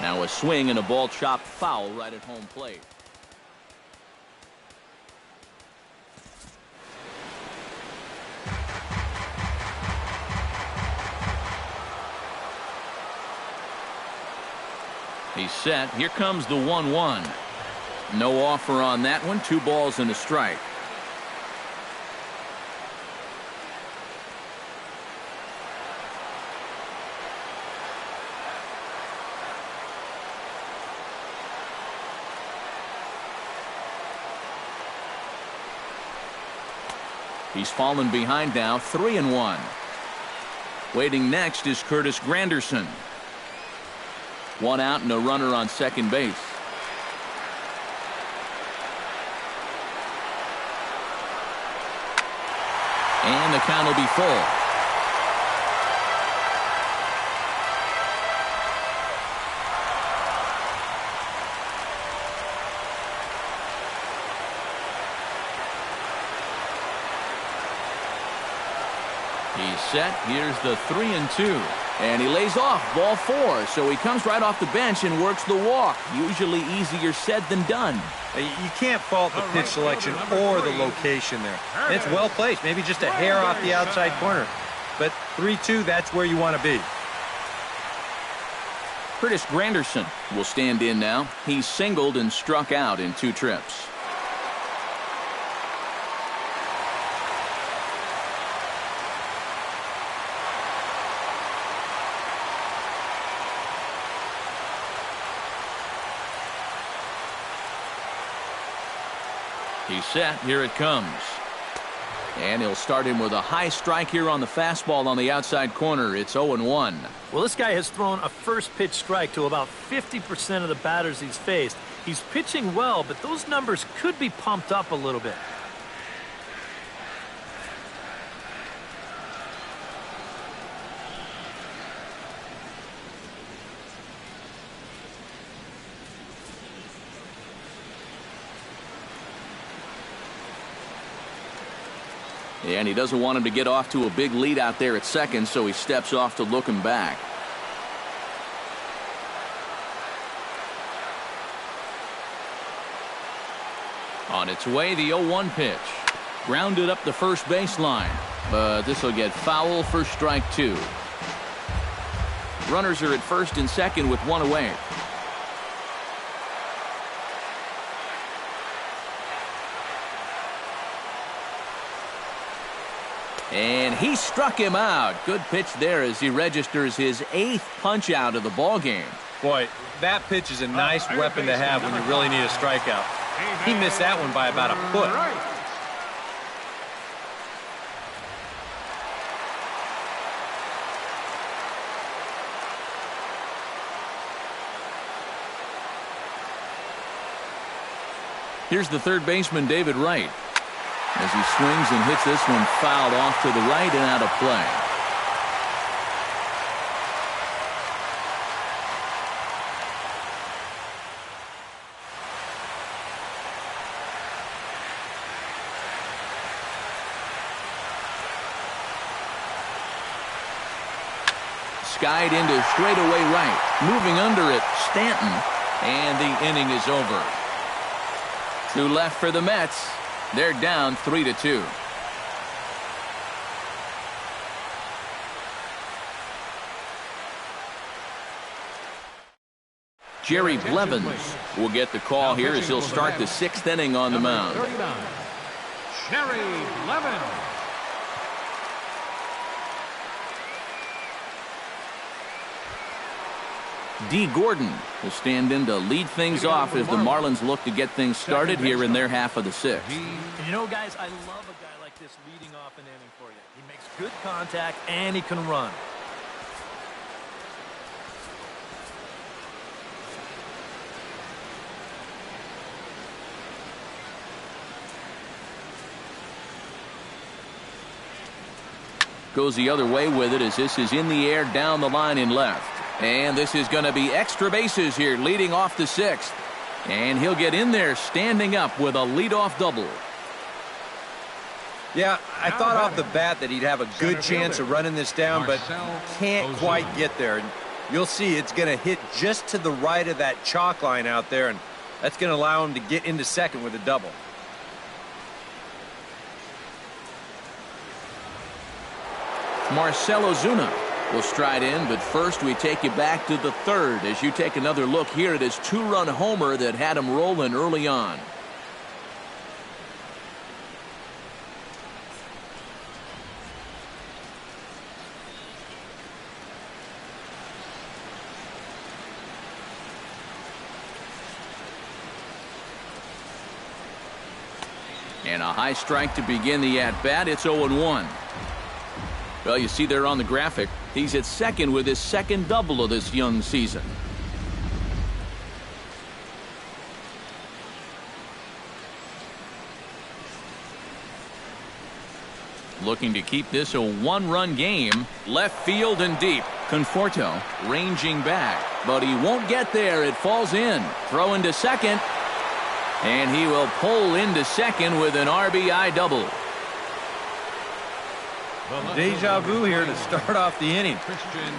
Now a swing and a ball chopped foul right at home plate. He's set. Here comes the 1-1. No offer on that one. 2 balls and a strike. He's fallen behind now, 3-1. Waiting next is Curtis Granderson. 1 out and a runner on second base. And the count will be full. He's set. Here's the 3-2. And he lays off ball 4, so he comes right off the bench and works the walk. Usually easier said than done. You can't fault the pitch selection or the location there. And it's well placed, maybe just a hair off the outside corner. But 3-2, that's where you want to be. Curtis Granderson will stand in now. He's singled and struck out in 2 trips. He's set. Here it comes. And he'll start him with a high strike here on the fastball on the outside corner. It's 0-1. Well, this guy has thrown a first pitch strike to about 50% of the batters he's faced. He's pitching well, but those numbers could be pumped up a little bit. And he doesn't want him to get off to a big lead out there at second, so he steps off to look him back. On its way, the 0-1 pitch. Grounded up the first baseline, but this will get foul for strike 2. Runners are at first and second with 1 away. And he struck him out. Good pitch there as he registers his 8th punch out of the ball game. Boy, that pitch is a nice weapon to have when you really need a strikeout. He missed that one by about a foot. Here's the third baseman, David Wright, as he swings and hits this one fouled off to the right and out of play. Skied into straightaway right. Moving under it, Stanton. And the inning is over. 2 left for the Mets. They're down 3-2. Jerry Blevins will get the call here as he'll start the 6th inning on the mound. Jerry Blevins. D. Gordon will stand in to lead things off as the Marlins look to get things started here in their half of the 6th. You know, guys, I love a guy like this leading off an inning for you. He makes good contact and he can run. Goes the other way with it as this is in the air down the line in left. And this is going to be extra bases here leading off the 6th. And he'll get in there standing up with a leadoff double. Yeah, I thought off the bat that he'd have a good chance of running this down, but can't quite get there. And you'll see it's going to hit just to the right of that chalk line out there, and that's going to allow him to get into second with a double. Marcell Ozuna will stride in, but first we take you back to the 3rd as you take another look here at his 2-run homer that had him rolling early on. And a high strike to begin the at-bat. It's 0-1. Well, you see there on the graphic, he's at second with his 2nd double of this young season. Looking to keep this a 1-run game. Left field and deep. Conforto ranging back, but he won't get there. It falls in. Throw into second. And he will pull into second with an RBI double. Deja vu here to start off the inning.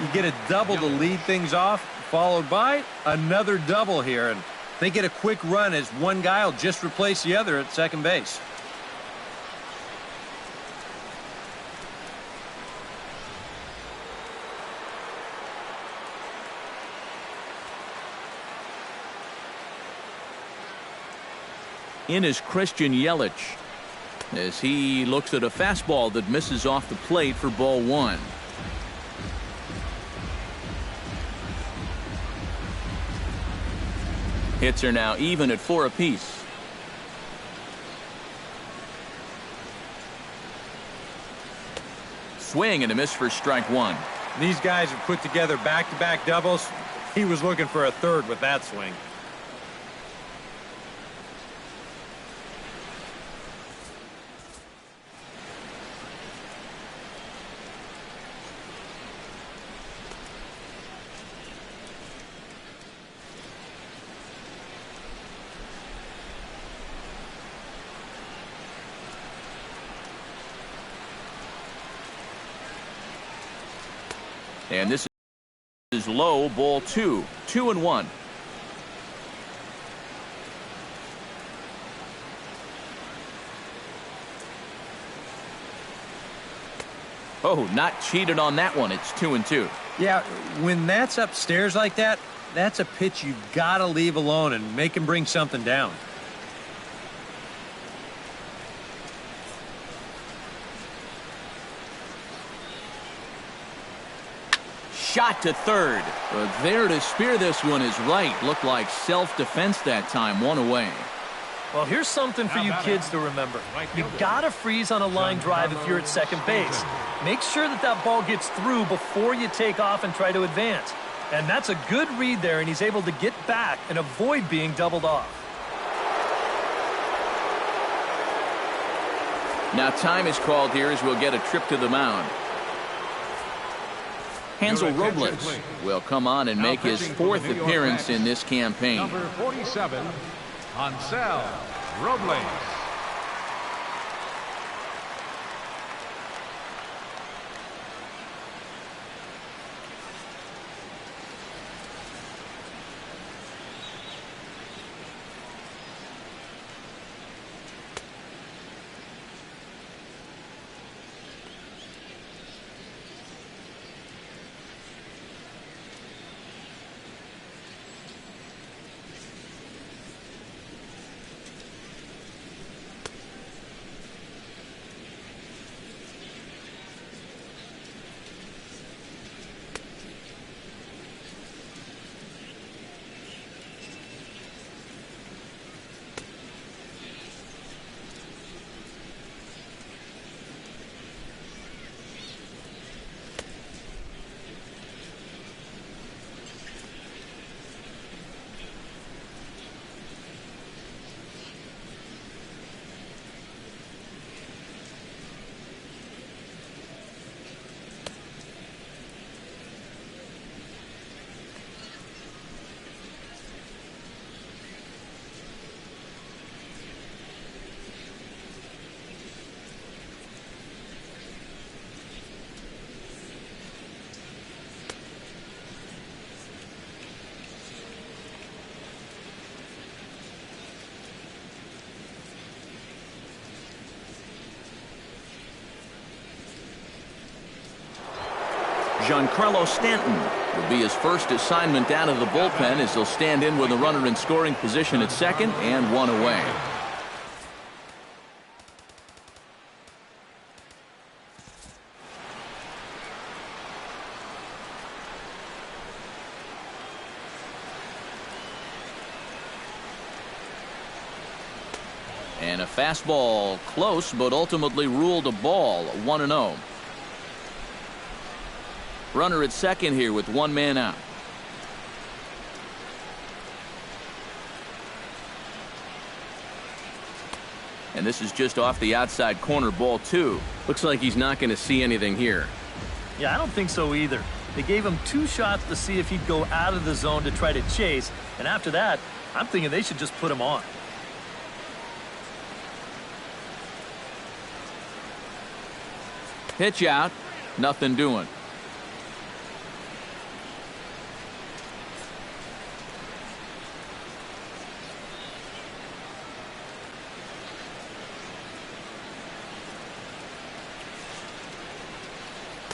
You get a double to lead things off, followed by another double here. And they get a quick run as one guy will just replace the other at second base. In is Christian Yelich as he looks at a fastball that misses off the plate for ball 1. Hits are now even at 4 apiece. Swing and a miss for strike 1. These guys have put together back-to-back doubles. He was looking for a third with that swing. And this is low, ball 2. 2-1. Oh, not cheated on that one. It's 2-2. Yeah, when that's upstairs like that, that's a pitch you've got to leave alone and make him bring something down. shot to third. But there to spear this one is right. Looked like self-defense that time. One away. Well, here's something for you kids to remember. You gotta freeze on a line drive if you're at second base. Make sure that that ball gets through before you take off and try to advance. And that's a good read there, and he's able to get back and avoid being doubled off. Now time is called here as we'll get a trip to the mound. Hansel Robles will come on and make his fourth appearance in this campaign. Number 47, Hansel Robles. Giancarlo Stanton will be his first assignment out of the bullpen as he'll stand in with a runner in scoring position at second and one away. And a fastball close, but ultimately ruled a ball. 1-0. Runner at second here with one man out. And this is just off the outside corner, ball 2. Looks like he's not going to see anything here. Yeah, I don't think so either. They gave him 2 shots to see if he'd go out of the zone to try to chase. And after that, I'm thinking they should just put him on. Pitch out. Nothing doing.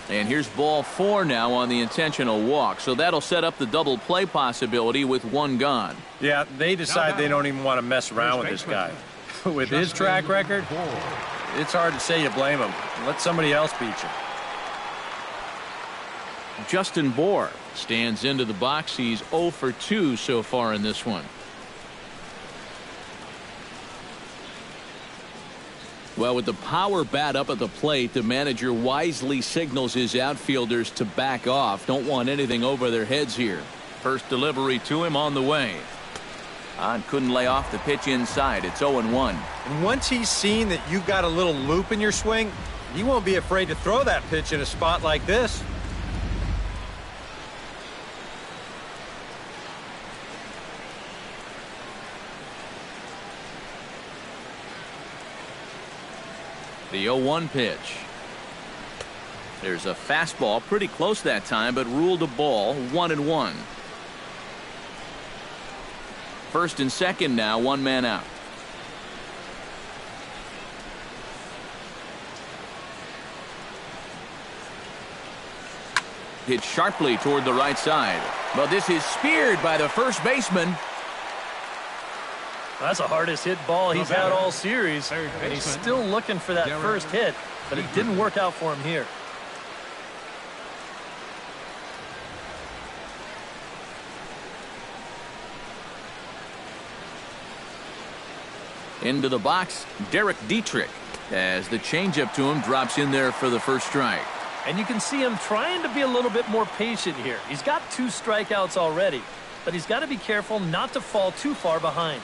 And here's ball 4 now on the intentional walk. So that'll set up the double play possibility with one gone. Yeah, they decide they don't even want to mess around with this guy. With his track record, it's hard to say you blame him. Let somebody else beat you. Justin Bour stands into the box. He's 0 for 2 so far in this one. Well, with the power bat up at the plate, the manager wisely signals his outfielders to back off. Don't want anything over their heads here. First delivery to him on the way. Couldn't lay off the pitch inside. It's 0-1. And once he's seen that you've got a little loop in your swing, he won't be afraid to throw that pitch in a spot like this. The 0-1 pitch. There's a fastball pretty close that time, but ruled a ball. 1-1. First and second now, one man out. Hit sharply toward the right side. But this is speared by the first baseman. That's the hardest hit ball he's had all series, and he's still looking for that first hit, but it didn't work out for him here. Into the box, Derek Dietrich, as the changeup to him drops in there for the first strike. And you can see him trying to be a little bit more patient here. He's got 2 strikeouts already, but he's got to be careful not to fall too far behind.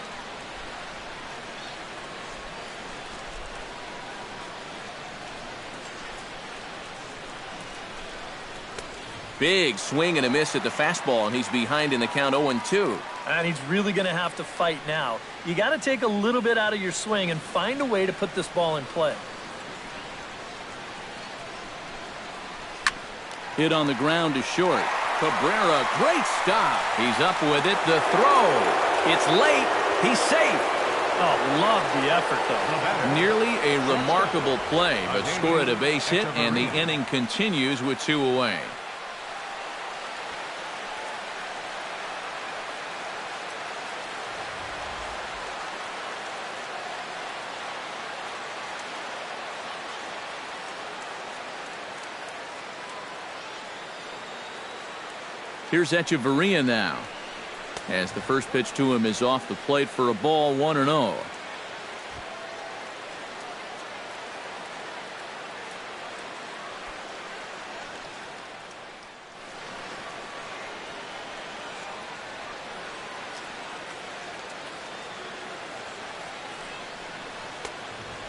Big swing and a miss at the fastball, and he's behind in the count 0-2. And he's really going to have to fight now. You got to take a little bit out of your swing and find a way to put this ball in play. Hit on the ground is short. Cabrera, great stop. He's up with it. The throw. It's late. He's safe. Oh, love the effort, though. Nearly a remarkable play, but scored a base hit, and the inning continues with 2 away. Here's Echeverria now, as the first pitch to him is off the plate for a ball, 1-0.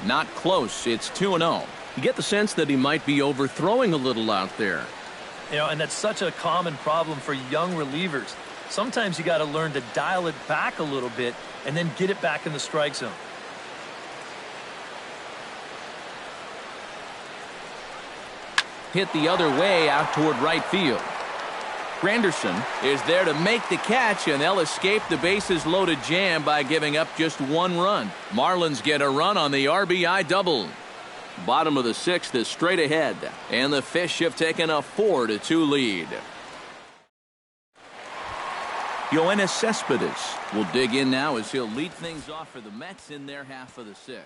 Not close. It's 2-0. You get the sense that he might be overthrowing a little out there. You know, and that's such a common problem for young relievers. Sometimes you got to learn to dial it back a little bit and then get it back in the strike zone. Hit the other way out toward right field. Granderson is there to make the catch, and they'll escape the bases loaded jam by giving up just 1 run. Marlins get a run on the RBI double. Bottom of the 6th is straight ahead, and the Fish have taken a 4-2 lead. Yoenis Cespedes will dig in now as he'll lead things off for the Mets in their half of the 6th.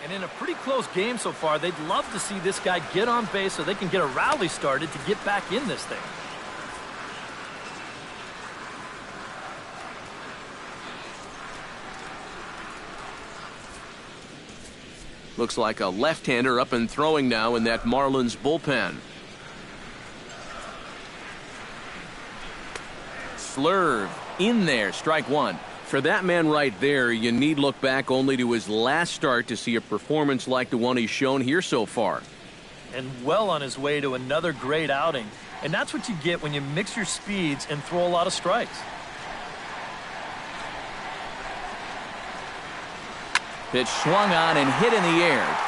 And in a pretty close game so far, they'd love to see this guy get on base so they can get a rally started to get back in this thing. Looks like a left-hander up and throwing now in that Marlins bullpen. Slurve in there, strike 1. For that man right there, you need look back only to his last start to see a performance like the one he's shown here so far. And well on his way to another great outing. And that's what you get when you mix your speeds and throw a lot of strikes. Pitch swung on and hit in the air.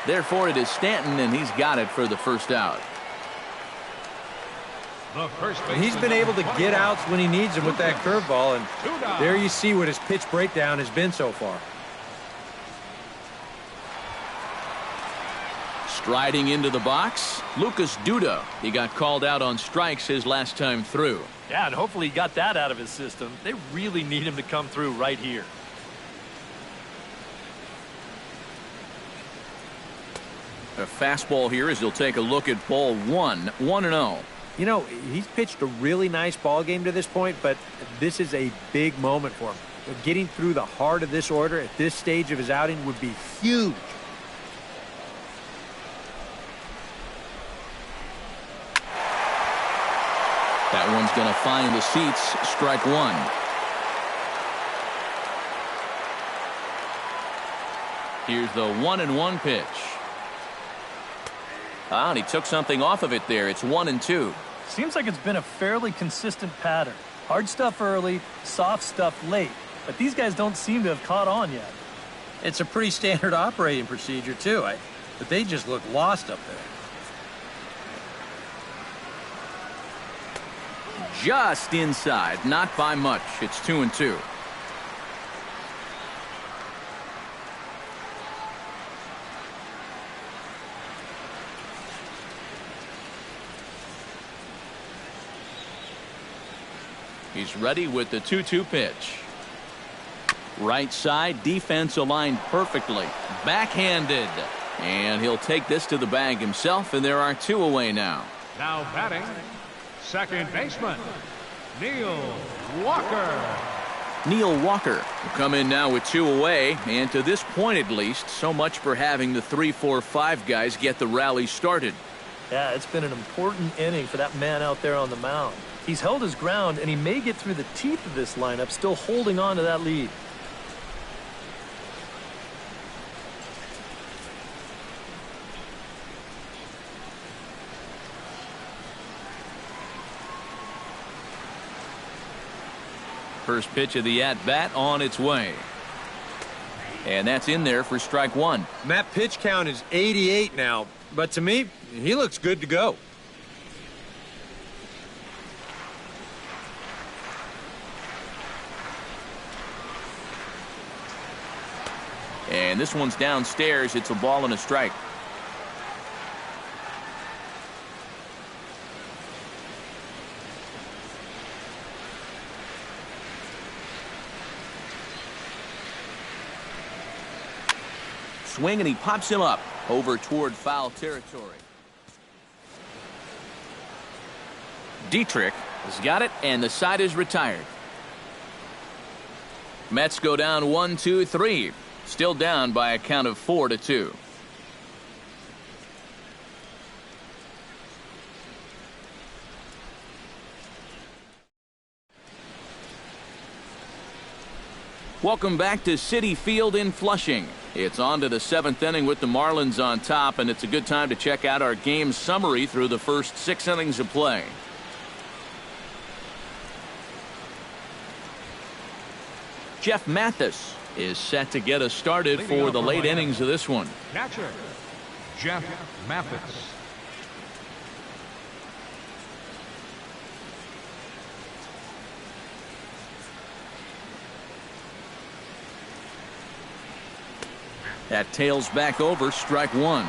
Therefore, it is Stanton, and he's got it for the first out. And he's been able to get outs when he needs them with that curveball, and there you see what his pitch breakdown has been so far. Striding into the box, Lucas Duda. He got called out on strikes his last time through. Yeah, and hopefully he got that out of his system. They really need him to come through right here. A fastball here as he'll take a look at ball 1, 1-0. You know, he's pitched a really nice ball game to this point, but this is a big moment for him. Getting through the heart of this order at this stage of his outing would be huge. That one's going to find the seats. Strike 1. Here's the 1-1 pitch. And he took something off of it there. It's 1-2. Seems like it's been a fairly consistent pattern. Hard stuff early, soft stuff late. But these guys don't seem to have caught on yet. It's a pretty standard operating procedure, too. But they just look lost up there. Just inside, not by much. It's 2-2. He's ready with the 2-2 pitch. Right side, defense aligned perfectly. Backhanded. And he'll take this to the bag himself, and there are 2 away now. Now batting, Second baseman, Neil Walker. Neil Walker will come in now with 2 away, and to this point at least, so much for having the 3, 4, 5 guys get the rally started. Yeah, it's been an important inning for that man out there on the mound. He's held his ground, and he may get through the teeth of this lineup, still holding on to that lead. First pitch of the at-bat on its way. And that's in there for strike 1. And that pitch count is 88 now, but to me, he looks good to go. And this one's downstairs. It's a ball and a strike. Swing, and he pops him up over toward foul territory. Dietrich has got it, and the side is retired. Mets go down 1, 2, 3. Still down by a count of 4-2. Welcome back to Citi Field in Flushing. It's on to the 7th inning with the Marlins on top, and it's a good time to check out our game summary through the first 6 innings of play. Jeff Mathis is set to get us started for the late innings of this one. Catcher, Jeff Mathis. That tails back over strike 1.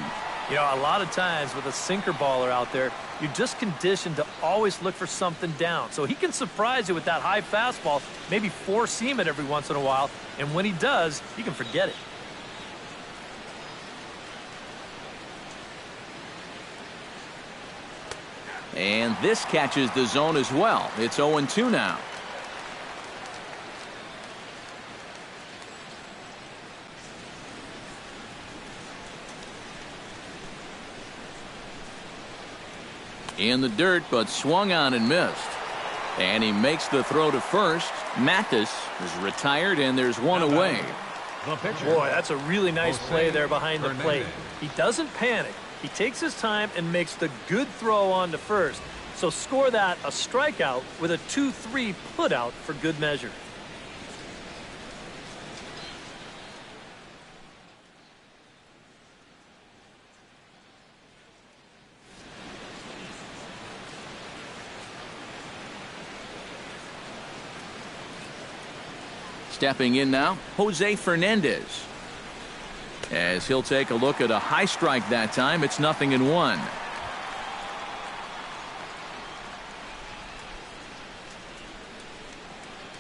You know, a lot of times with a sinker baller out there, you're just conditioned to always look for something down. So he can surprise you with that high fastball, maybe four-seam it every once in a while, and when he does, you can forget it. And this catches the zone as well. It's 0-2 now. In the dirt, but swung on and missed. And he makes the throw to first. Mathis is retired, and there's one away. Boy, that's a really nice play there behind the plate. He doesn't panic. He takes his time and makes the good throw on to first. So score that a strikeout with a 2-3 put out for good measure. Stepping in now, Jose Fernandez. As he'll take a look at a high strike that time, it's 0-1.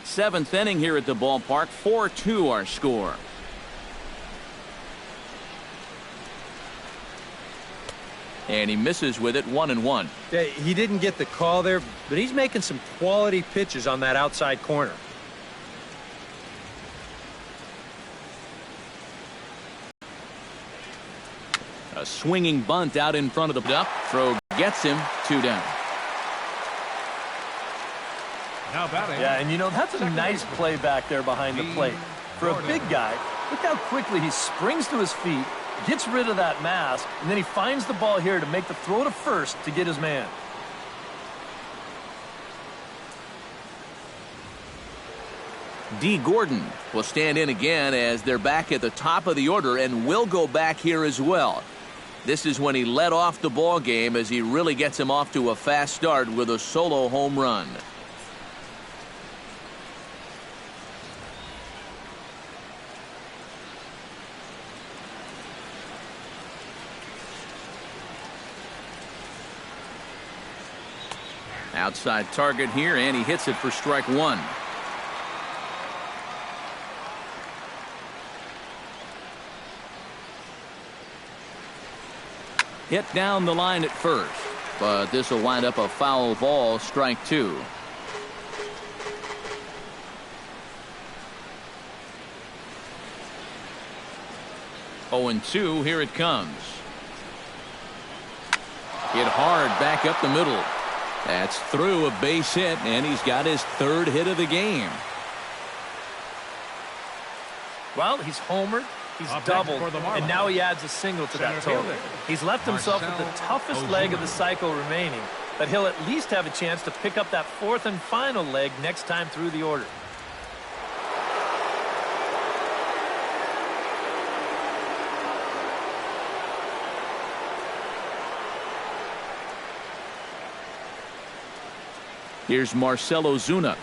Seventh inning here at the ballpark, 4-2 our score. And he misses with it, 1-1. Yeah, he didn't get the call there, but he's making some quality pitches on that outside corner. A swinging bunt out in front of the duck. Throw gets him, 2 down. Now batting. Yeah, and you know, that's a nice play back there behind the plate. For a big guy, look how quickly he springs to his feet, gets rid of that mask, and then he finds the ball here to make the throw to first to get his man. D. Gordon will stand in again as they're back at the top of the order and will go back here as well. This is when he led off the ball game as he really gets him off to a fast start with a solo home run. Outside target here, and he hits it for strike 1. Hit down the line at first. But this will wind up a foul ball, strike 2. Oh, and 2, here it comes. Hit hard back up the middle. That's through a base hit, and he's got his 3rd hit of the game. Well, he's homered, he's doubled, and now he adds a single to that total. He's left himself with the toughest leg of the cycle remaining, but he'll at least have a chance to pick up that 4th and final leg next time through the order. Here's Marcell Ozuna.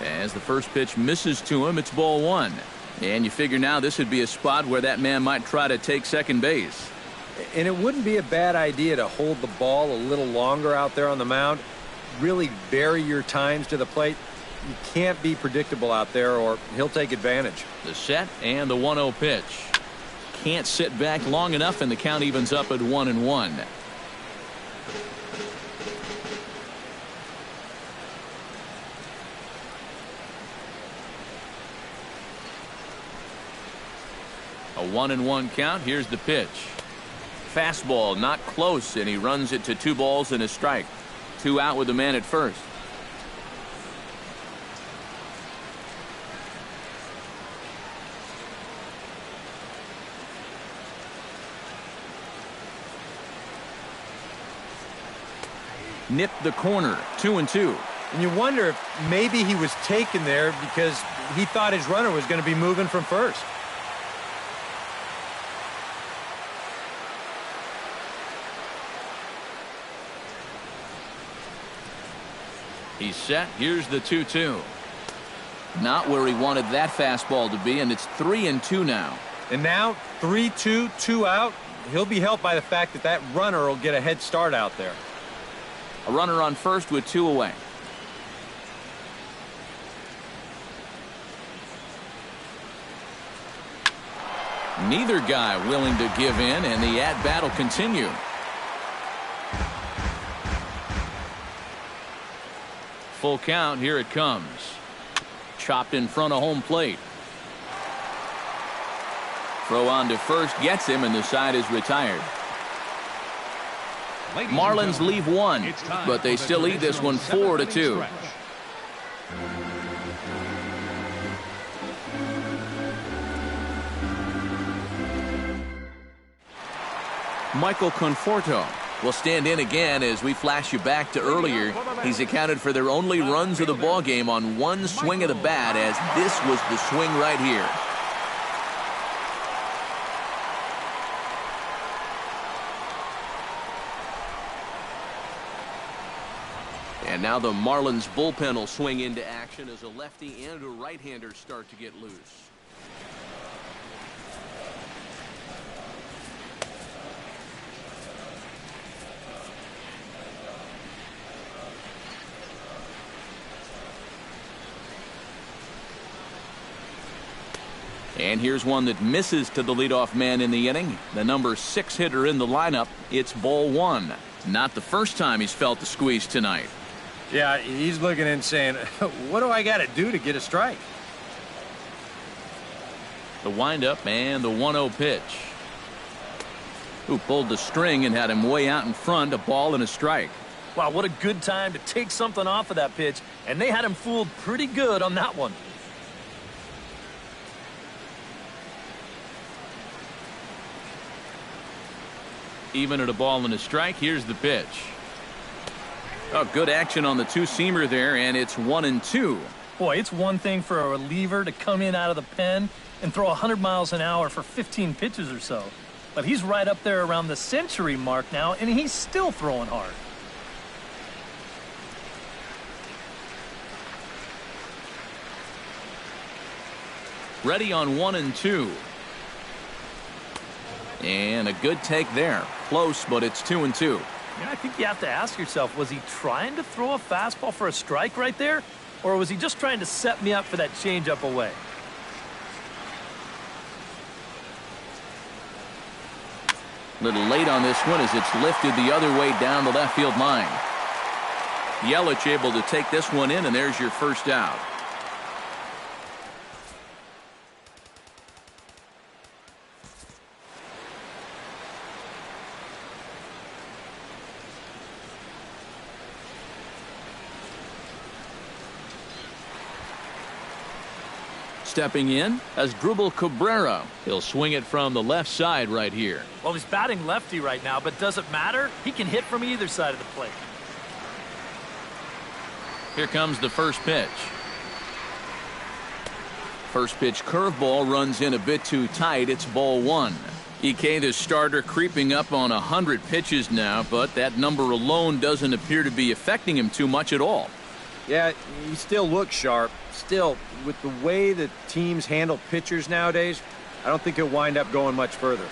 As the first pitch misses to him, it's ball 1. And you figure now this would be a spot where that man might try to take second base. And it wouldn't be a bad idea to hold the ball a little longer out there on the mound. Really vary your times to the plate. You can't be predictable out there or he'll take advantage. The set and the 1-0 pitch. Can't sit back long enough, and the count evens up at 1-1. A 1-1 count. Here's the pitch. Fastball not close, and he runs it to 2 balls and a strike. 2 out with the man at first. Nipped the corner. 2-2. And you wonder if maybe he was taken there because he thought his runner was going to be moving from first. He's set. Here's the 2-2. Not where he wanted that fastball to be, and it's 3-2 now. And now 3-2, 2 out. He'll be helped by the fact that that runner will get a head start out there. A runner on first with 2 away. Neither guy willing to give in, and the at-bat will continue. Full count. Here it comes. Chopped in front of home plate. Throw on to first gets him, and the side is retired. Marlins leave 1, but they still lead this one 4-2. Michael Conforto will stand in again as we flash you back to earlier. He's accounted for their only runs of the ball game on 1 swing of the bat, as this was the swing right here. And now the Marlins bullpen will swing into action as a lefty and a right-hander start to get loose. And here's one that misses to the leadoff man in the inning. The number 6 hitter in the lineup. It's ball 1. Not the first time he's felt the squeeze tonight. Yeah, he's looking and saying, what do I got to do to get a strike? The windup and the 1-0 pitch. Who pulled the string and had him way out in front, a ball and a strike. Wow, what a good time to take something off of that pitch, and they had him fooled pretty good on that one. Even at a ball and a strike. Here's the pitch. Oh, good action on the 2-seamer there, and it's 1-2. Boy, it's one thing for a reliever to come in out of the pen and throw 100 miles an hour for 15 pitches or so. But he's right up there around the century mark now, and he's still throwing hard. Ready on 1-2. And a good take there. Close, but it's 2-2. Yeah, I think you have to ask yourself, was he trying to throw a fastball for a strike right there? Or was he just trying to set me up for that changeup away? Little late on this one as it's lifted the other way down the left field line. Yelich able to take this one in, and there's your first out. Stepping in as Drupal Cabrera. He'll swing it from the left side right here. Well, he's batting lefty right now, but does it matter? He can hit from either side of the plate. Here comes the first pitch. First pitch curveball runs in a bit too tight. It's ball one. EK, the starter, creeping up on 100 pitches now, but that number alone doesn't appear to be affecting him too much at all. Yeah, he still looks sharp. Still, with the way that teams handle pitchers nowadays, I don't think he'll wind up going much further.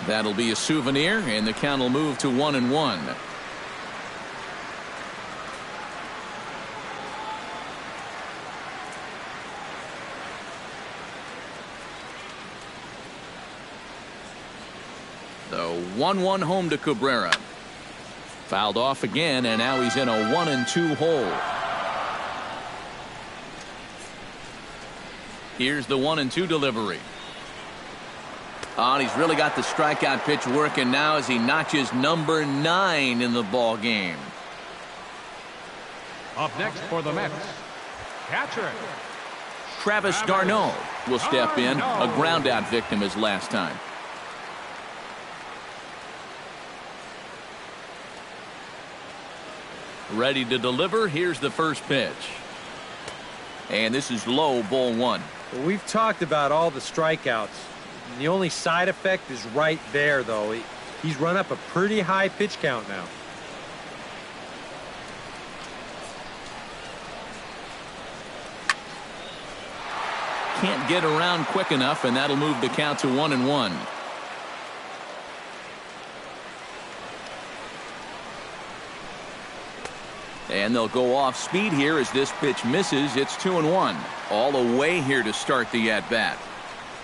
That'll be a souvenir, and the count will move to 1-1. The 1-1 home to Cabrera. Fouled off again, and now he's in a 1-2 hole. Here's the 1-2 delivery. And he's really got the strikeout pitch working now as he notches number 9 in the ball game. Up next for the Mets, catcher Travis d'Arnaud will step in, a groundout victim his last time. Ready to deliver. Here's the first pitch. And this is low, ball one. Well, we've talked about all the strikeouts. The only side effect is right there, though. He's run up a pretty high pitch count now. Can't get around quick enough, and that'll move the count to 1-1. And they'll go off speed here as this pitch misses. It's 2-1. All away here to start the at-bat.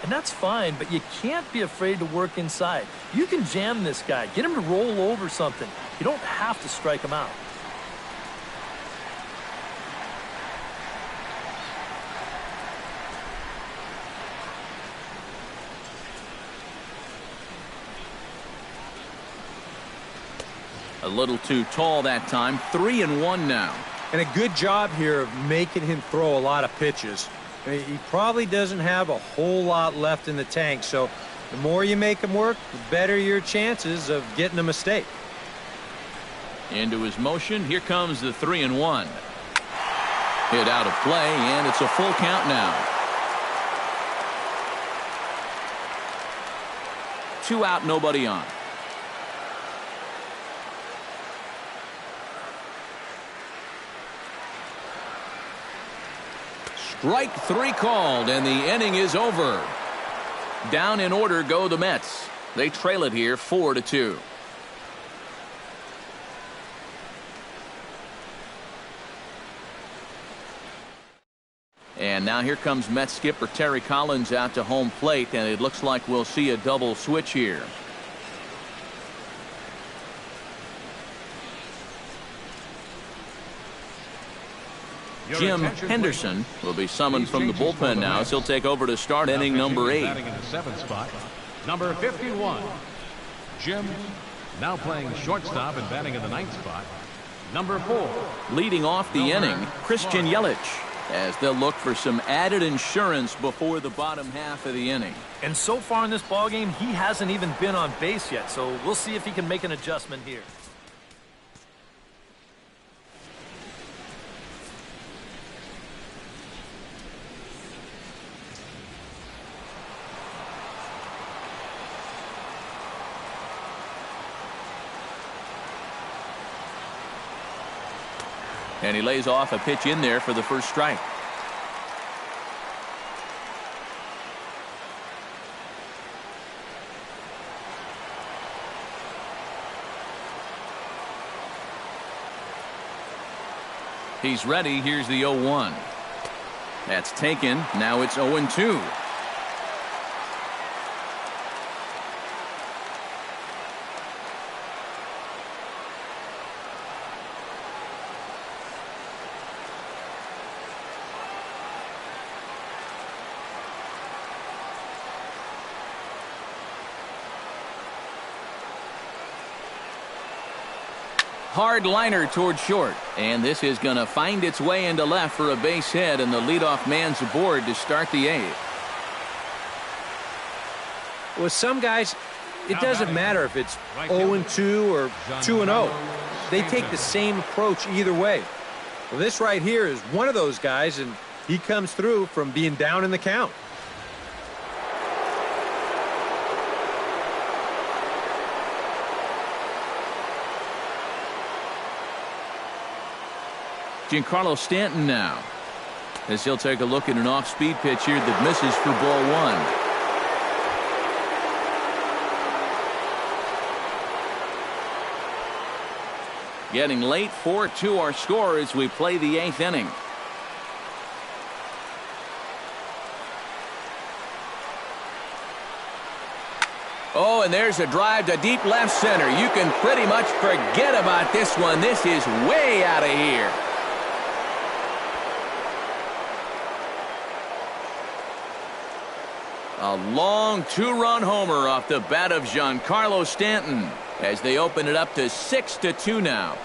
And that's fine, but you can't be afraid to work inside. You can jam this guy. Get him to roll over something. You don't have to strike him out. A little too tall that time. 3-1 now. And a good job here of making him throw a lot of pitches. I mean, he probably doesn't have a whole lot left in the tank, so the more you make him work, the better your chances of getting a mistake. Into his motion. Here comes the 3-1. Hit out of play, and it's a full count now. 2 out, nobody on. Strike 3 called, and the inning is over. Down in order go the Mets. They trail it here 4-2. And now here comes Mets skipper Terry Collins out to home plate, and it looks like we'll see a double switch here. Jim Henderson will be summoned from the bullpen now, as he'll take over to start inning number 8. Batting in the 7th spot, number 51. Jim now playing shortstop and batting in the 9th spot, number 4. Leading off the inning, Christian Yelich, as they'll look for some added insurance before the bottom half of the inning. And so far in this ballgame, he hasn't even been on base yet, so we'll see if he can make an adjustment here. And he lays off a pitch in there for the first strike. He's ready. Here's the 0-1. That's taken. Now it's 0-2. Hard liner toward short. And this is going to find its way into left for a base hit, and the leadoff man's aboard to start the 8th. With some guys, it doesn't matter if it's 0-2 or 2-0. They take the same approach either way. Well, this right here is one of those guys, and he comes through from being down in the count. Giancarlo Stanton now, as he'll take a look at an off-speed pitch here that misses for ball 1. Getting late, 4-2 our score as we play the 8th inning. Oh, and there's a drive to deep left center. You can pretty much forget about this one. This is way out of here. A long 2-run homer off the bat of Giancarlo Stanton as they open it up to 6-2 now.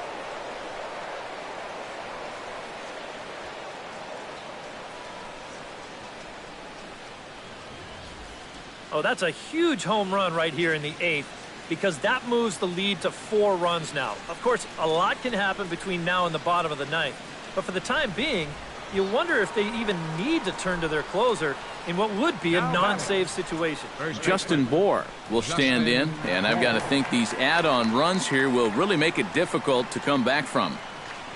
Oh, that's a huge home run right here in the 8th, because that moves the lead to 4 runs now. Of course, a lot can happen between now and the bottom of the 9th, but for the time being, you wonder if they even need to turn to their closer in what would be a non-save situation. Justin Bohr will stand in, and I've got to think these add-on runs here will really make it difficult to come back from.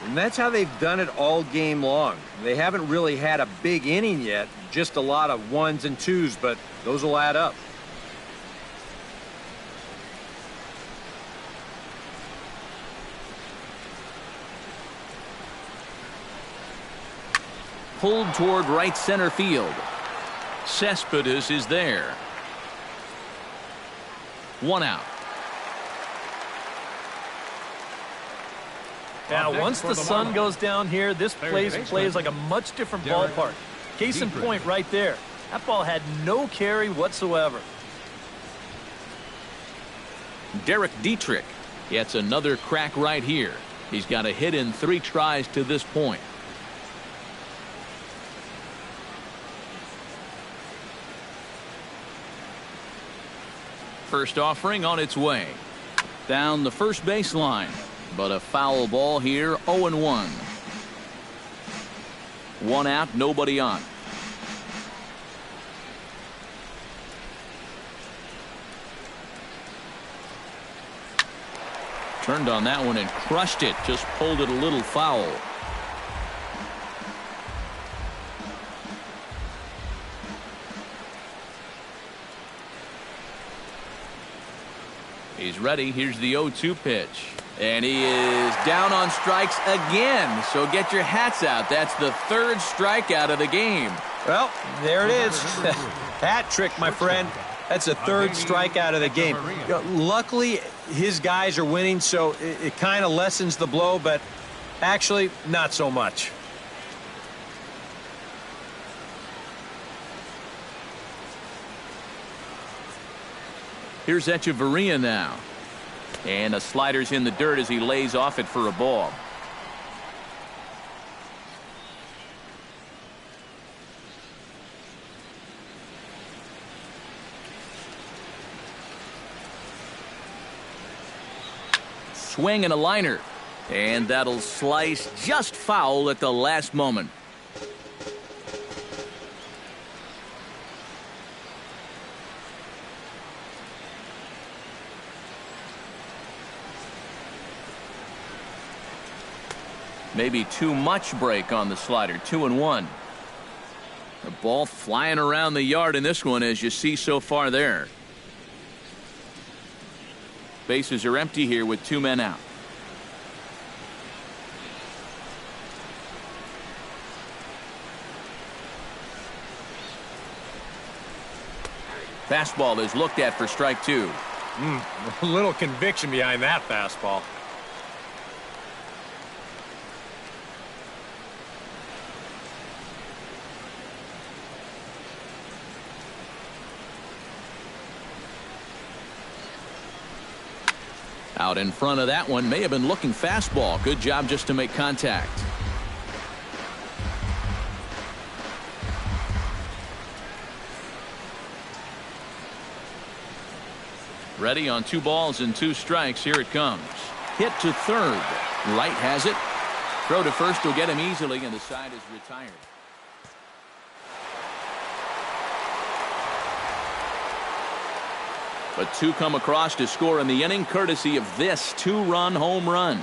And that's how they've done it all game long. They haven't really had a big inning yet, just a lot of 1s and 2s, but those will add up. Pulled toward right center field. Cespedes is there. 1 out. Now, once the sun goes down here, this place plays like a much different ballpark. Case in point right there. That ball had no carry whatsoever. Derek Dietrich gets another crack right here. He's got a hit in 3 tries to this point. First offering on its way. Down the first baseline. But a foul ball here, 0-1. 1 out, nobody on. Turned on that one and crushed it. Just pulled it a little foul. He's ready. Here's the 0-2 pitch. And he is down on strikes again. So get your hats out. That's the 3rd strikeout of the game. Well, there it is. Hat trick, my friend. That's a 3rd strikeout of the game. Luckily, his guys are winning, so it kind of lessens the blow, but actually, not so much. Here's Echeverria now. And a slider's in the dirt as he lays off it for a ball. Swing and a liner. And that'll slice just foul at the last moment. Maybe too much break on the slider. 2-1. The ball flying around the yard in this one, as you see so far there. Bases are empty here with 2 men out. Fastball is looked at for strike 2. A little conviction behind that fastball. Out in front of that one, may have been looking fastball. Good job just to make contact. Ready on 2 balls and 2 strikes. Here it comes. Hit to third. Wright has it. Throw to first will get him easily, and the side is retired. But 2 come across to score in the inning, courtesy of this 2-run home run.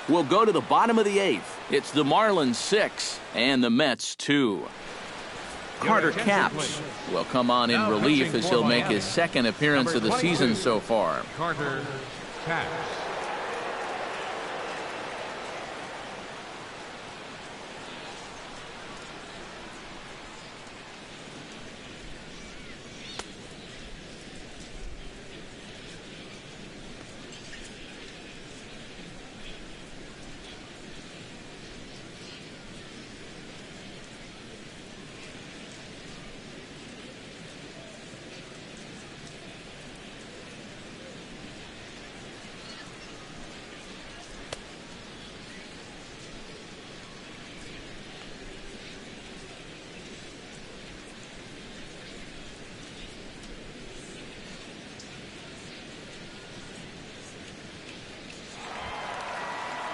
We'll go to the bottom of the 8th. It's the Marlins 6 and the Mets 2. Carter Capps will come on in relief as he'll make his 2nd appearance of the season so far. Carter Capps.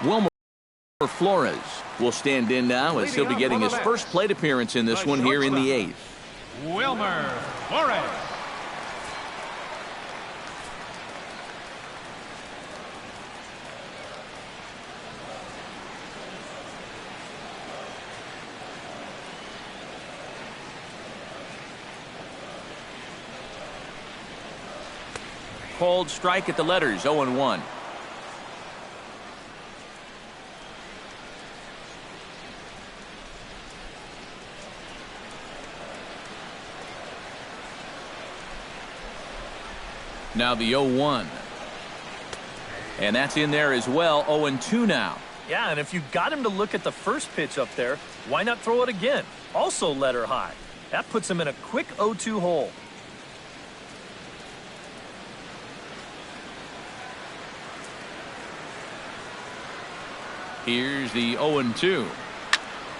Wilmer Flores will stand in now as he'll be getting his first plate appearance in this one here in the 8th. Wilmer Flores. Called strike at the letters, 0-1. Now the 0-1. And that's in there as well. 0-2 now. Yeah, and if you got him to look at the first pitch up there, why not throw it again? Also let her high. That puts him in a quick 0-2 hole. Here's the 0-2.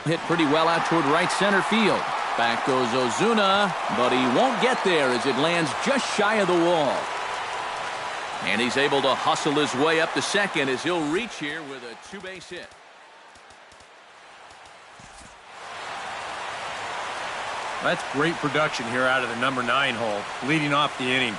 Hit pretty well out toward right center field. Back goes Ozuna, but he won't get there as it lands just shy of the wall. And he's able to hustle his way up to second as he'll reach here with a 2-base hit. That's great production here out of the number 9 hole, leading off the inning.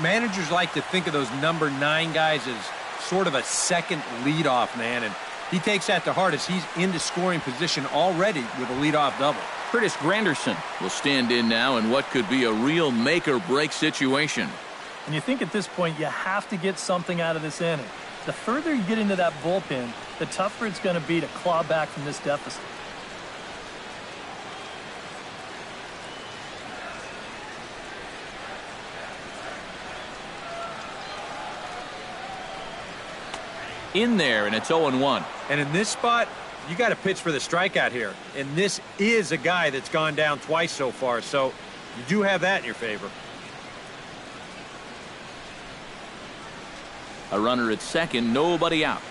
Managers like to think of those number 9 guys as sort of a second leadoff man, and he takes that to heart as he's into scoring position already with a leadoff double. Curtis Granderson will stand in now in what could be a real make-or-break situation. And you think at this point you have to get something out of this inning. The further you get into that bullpen, the tougher it's going to be to claw back from this deficit. In there, and it's 0-1. And in this spot, you got to pitch for the strikeout here. And this is a guy that's gone down twice so far, so you do have that in your favor. A runner at second, nobody out.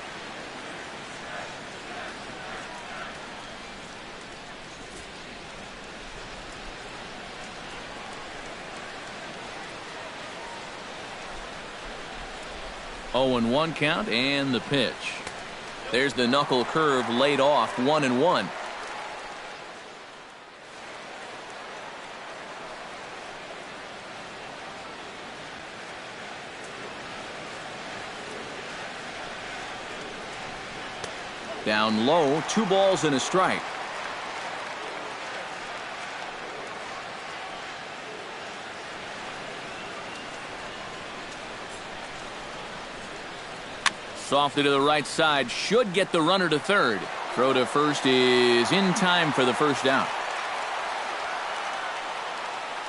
Oh, and 1 count, and the pitch. There's the knuckle curve laid off, 1-1. Down low, 2 balls and a strike. Softly to the right side, should get the runner to third. Throw to first is in time for the first out.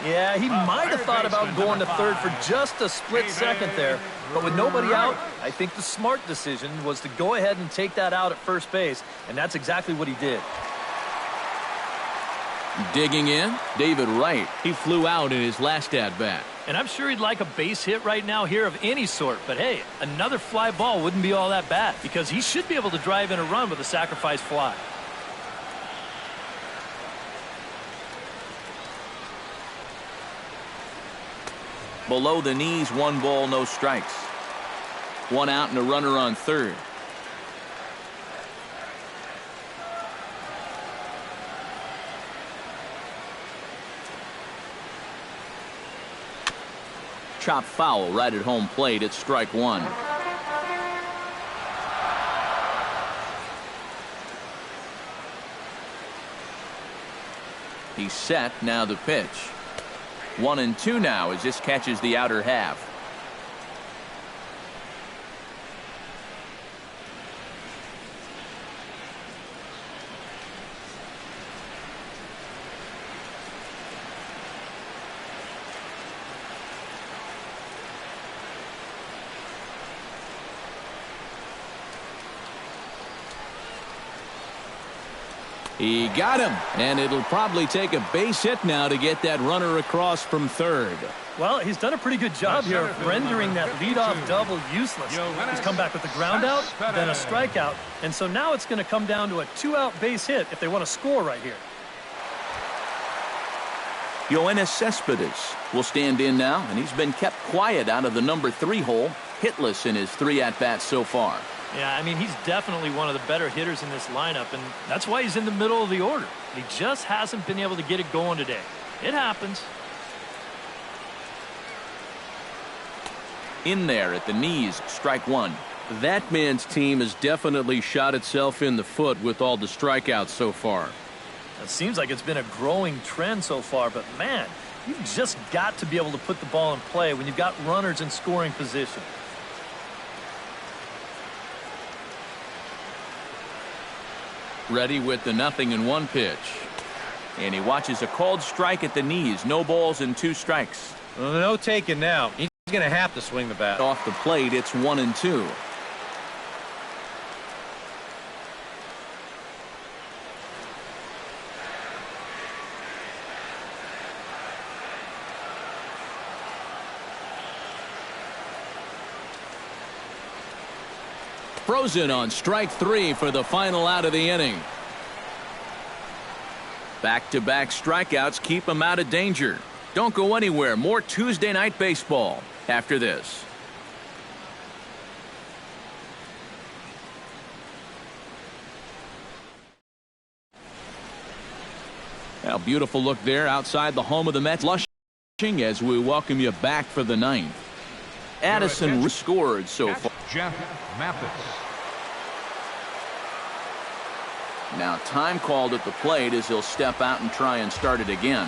Yeah, he might have thought about going to third for just a split second there. But with nobody out, I think the smart decision was to go ahead and take that out at first base, and that's exactly what he did. Digging in, David Wright. He flew out in his last at-bat. And I'm sure he'd like a base hit right now here of any sort. But, hey, another fly ball wouldn't be all that bad because he should be able to drive in a run with a sacrifice fly. Below the knees, 1 ball, no strikes. 1 out and a runner on third. Chop foul right at home plate. It's strike 1. He's set. Now the pitch. 1-2 now as this catches the outer half. He got him, and it'll probably take a base hit now to get that runner across from third. Well, he's done a pretty good job here of rendering that leadoff double useless. He's come back with a ground out, then a strikeout, and so now it's going to come down to a 2-out base hit if they want to score right here. Yoenis Cespedes will stand in now, and he's been kept quiet out of the number 3 hole, hitless in his 3 at-bats so far. Yeah, I mean, he's definitely one of the better hitters in this lineup, and that's why he's in the middle of the order. He just hasn't been able to get it going today. It happens. In there at the knees, strike 1. That man's team has definitely shot itself in the foot with all the strikeouts so far. It seems like it's been a growing trend so far, but man, you've just got to be able to put the ball in play when you've got runners in scoring position. Ready with the 0-1 pitch. And he watches a called strike at the knees. No balls and 2 strikes. Well, no taking now. He's going to have to swing the bat. Off the plate, it's 1-2. Frozen on strike 3 for the final out of the inning. Back-to-back strikeouts keep him out of danger. Don't go anywhere. More Tuesday Night Baseball after this. A beautiful look there outside the home of the Mets. Flushing as we welcome you back for the 9th. Addison scored so far. Jeff Mathis. Now time called at the plate as he'll step out and try and start it again.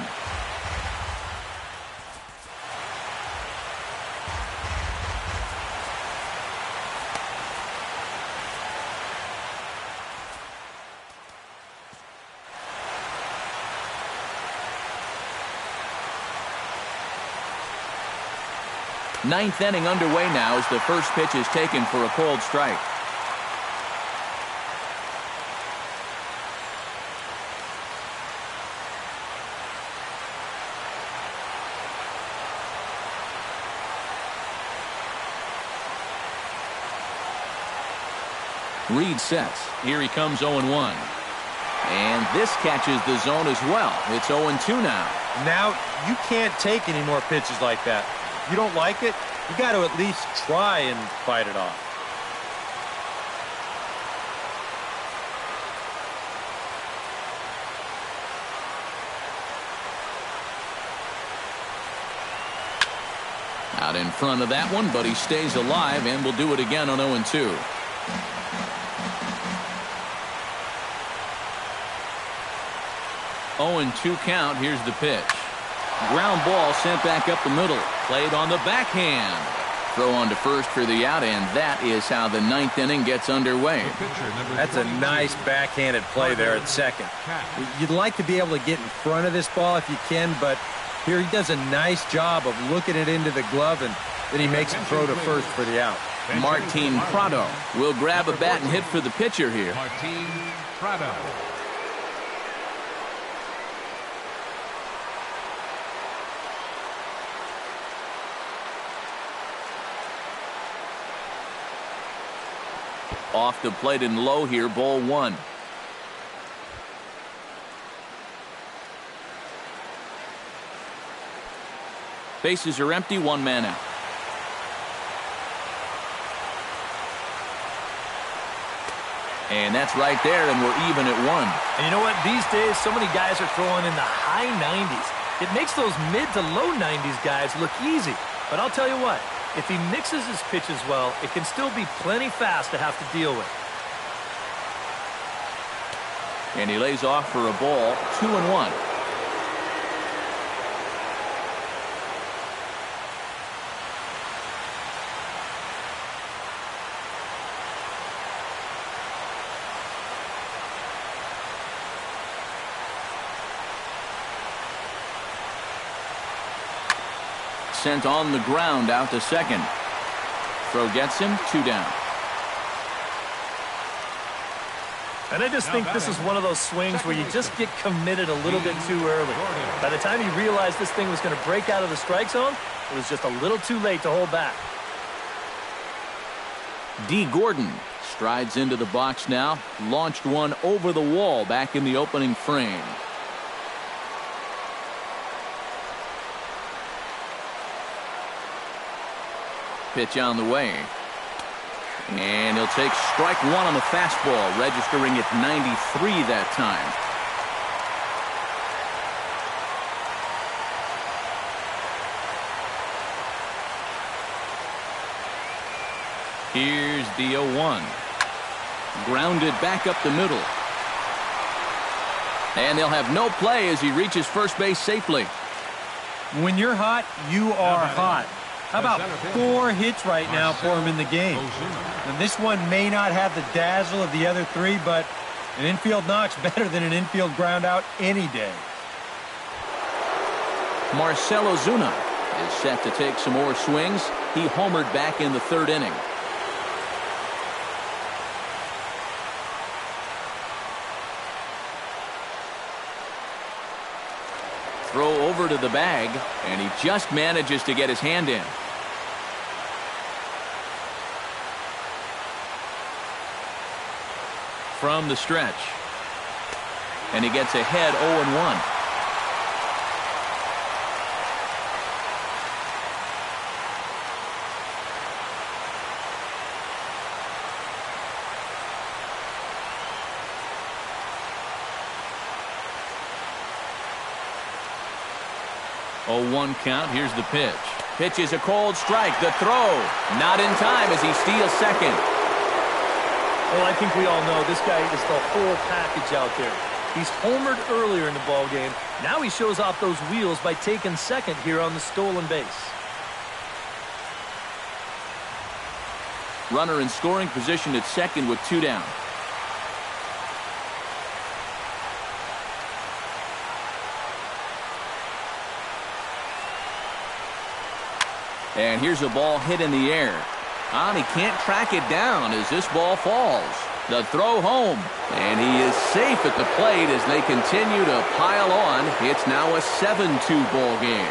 Ninth inning underway now as the first pitch is taken for a called strike. Reed sets. Here he comes 0-1. And this catches the zone as well. It's 0-2 now. Now you can't take any more pitches like that. You don't like it, you got to at least try and fight it off. Out in front of that one, but he stays alive and will do it again on 0-2. Oh, and 2 count. Here's the pitch. Ground ball sent back up the middle. Played on the backhand. Throw on to first for the out, and that is how the 9th inning gets underway. That's a nice backhanded play there at second. You'd like to be able to get in front of this ball if you can, but here he does a nice job of looking it into the glove, and then he makes it throw to first for the out. Martin Prado will grab a bat and hit for the pitcher here. Martin Prado. Off the plate and low here, ball one. Bases are empty, one man out. And that's right there, and we're even at one. And you know what? These days, so many guys are throwing in the high 90s. It makes those mid to low 90s guys look easy. But I'll tell you what, if he mixes his pitches well, it can still be plenty fast to have to deal with. And he lays off for a ball, 2-1. Sent on the ground out to second. Throw gets him, 2 down. And I just think this is one of those swings where you just get committed a little bit too early. By the time you realized this thing was going to break out of the strike zone, it was just a little too late to hold back. D. Gordon strides into the box now. Launched one over the wall back in the opening frame. Pitch on the way. And he'll take strike one on the fastball, registering at 93 that time. Here's the 0-1. Grounded back up the middle. And they'll have no play as he reaches first base safely. When you're hot, you are hot. How about 4 hits right now for him in the game? And this one may not have the dazzle of the other 3, but an infield knock's better than an infield ground out any day. Marcell Ozuna is set to take some more swings. He homered back in the 3rd inning. Throw over to the bag, and he just manages to get his hand in. From the stretch. And he gets ahead 0-1. Oh, 1 count. Here's the pitch. Pitch is a cold strike. The throw. Not in time as he steals second. Well, I think we all know this guy is the whole package out there. He's homered earlier in the ball game. Now he shows off those wheels by taking second here on the stolen base. Runner in scoring position at second with 2 down. And here's a ball hit in the air. And he can't track it down as this ball falls. The throw home. And he is safe at the plate as they continue to pile on. It's now a 7-2 ball game.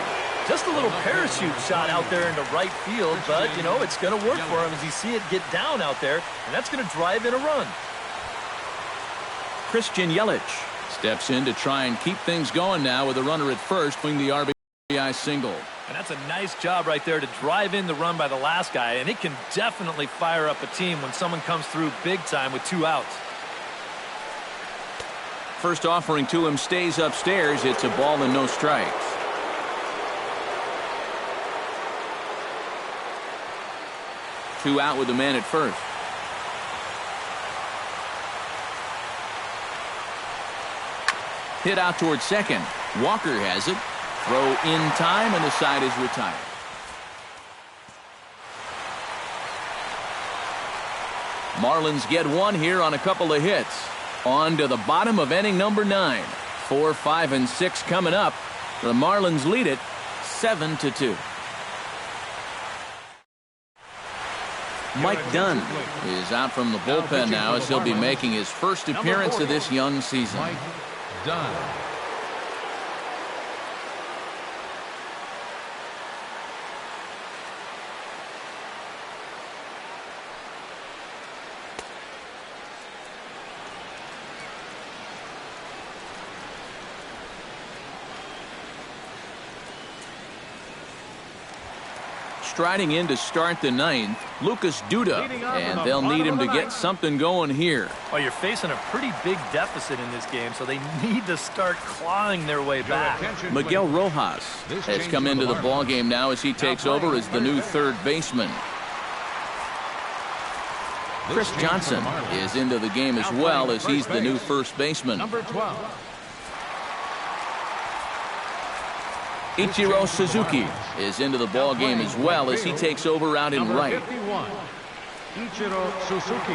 Just a little parachute shot out there into right field, but, you know, it's going to work for him as you see it get down out there, and that's going to drive in a run. Christian Yelich steps in to try and keep things going now with a runner at first, swing the RBI single. And that's a nice job right there to drive in the run by the last guy, and it can definitely fire up a team when someone comes through big time with 2 outs. First offering to him stays upstairs. It's a ball and no strikes. Two out with the man at first. Hit out towards second. Walker has it. Throw in time, and the side is retired. Marlins get one here on a couple of hits. On to the bottom of inning number 9. 4, 5, and 6 coming up. The Marlins lead it 7-2. Mike Dunn is out from the bullpen now as he'll be making his first appearance of this young season. Mike Dunn. striding in to start the ninth, Lucas Duda, and they'll need him to get something going here. Well, you're facing a pretty big deficit in this game, so they need to start clawing their way back. Miguel Rojas has come into the ball game now as he takes over as the new third baseman. Chris Johnson is into the game as well as he's the new first baseman. Number 12. Ichiro Suzuki is into the ball game as well as he takes over out in right. 51. Ichiro Suzuki.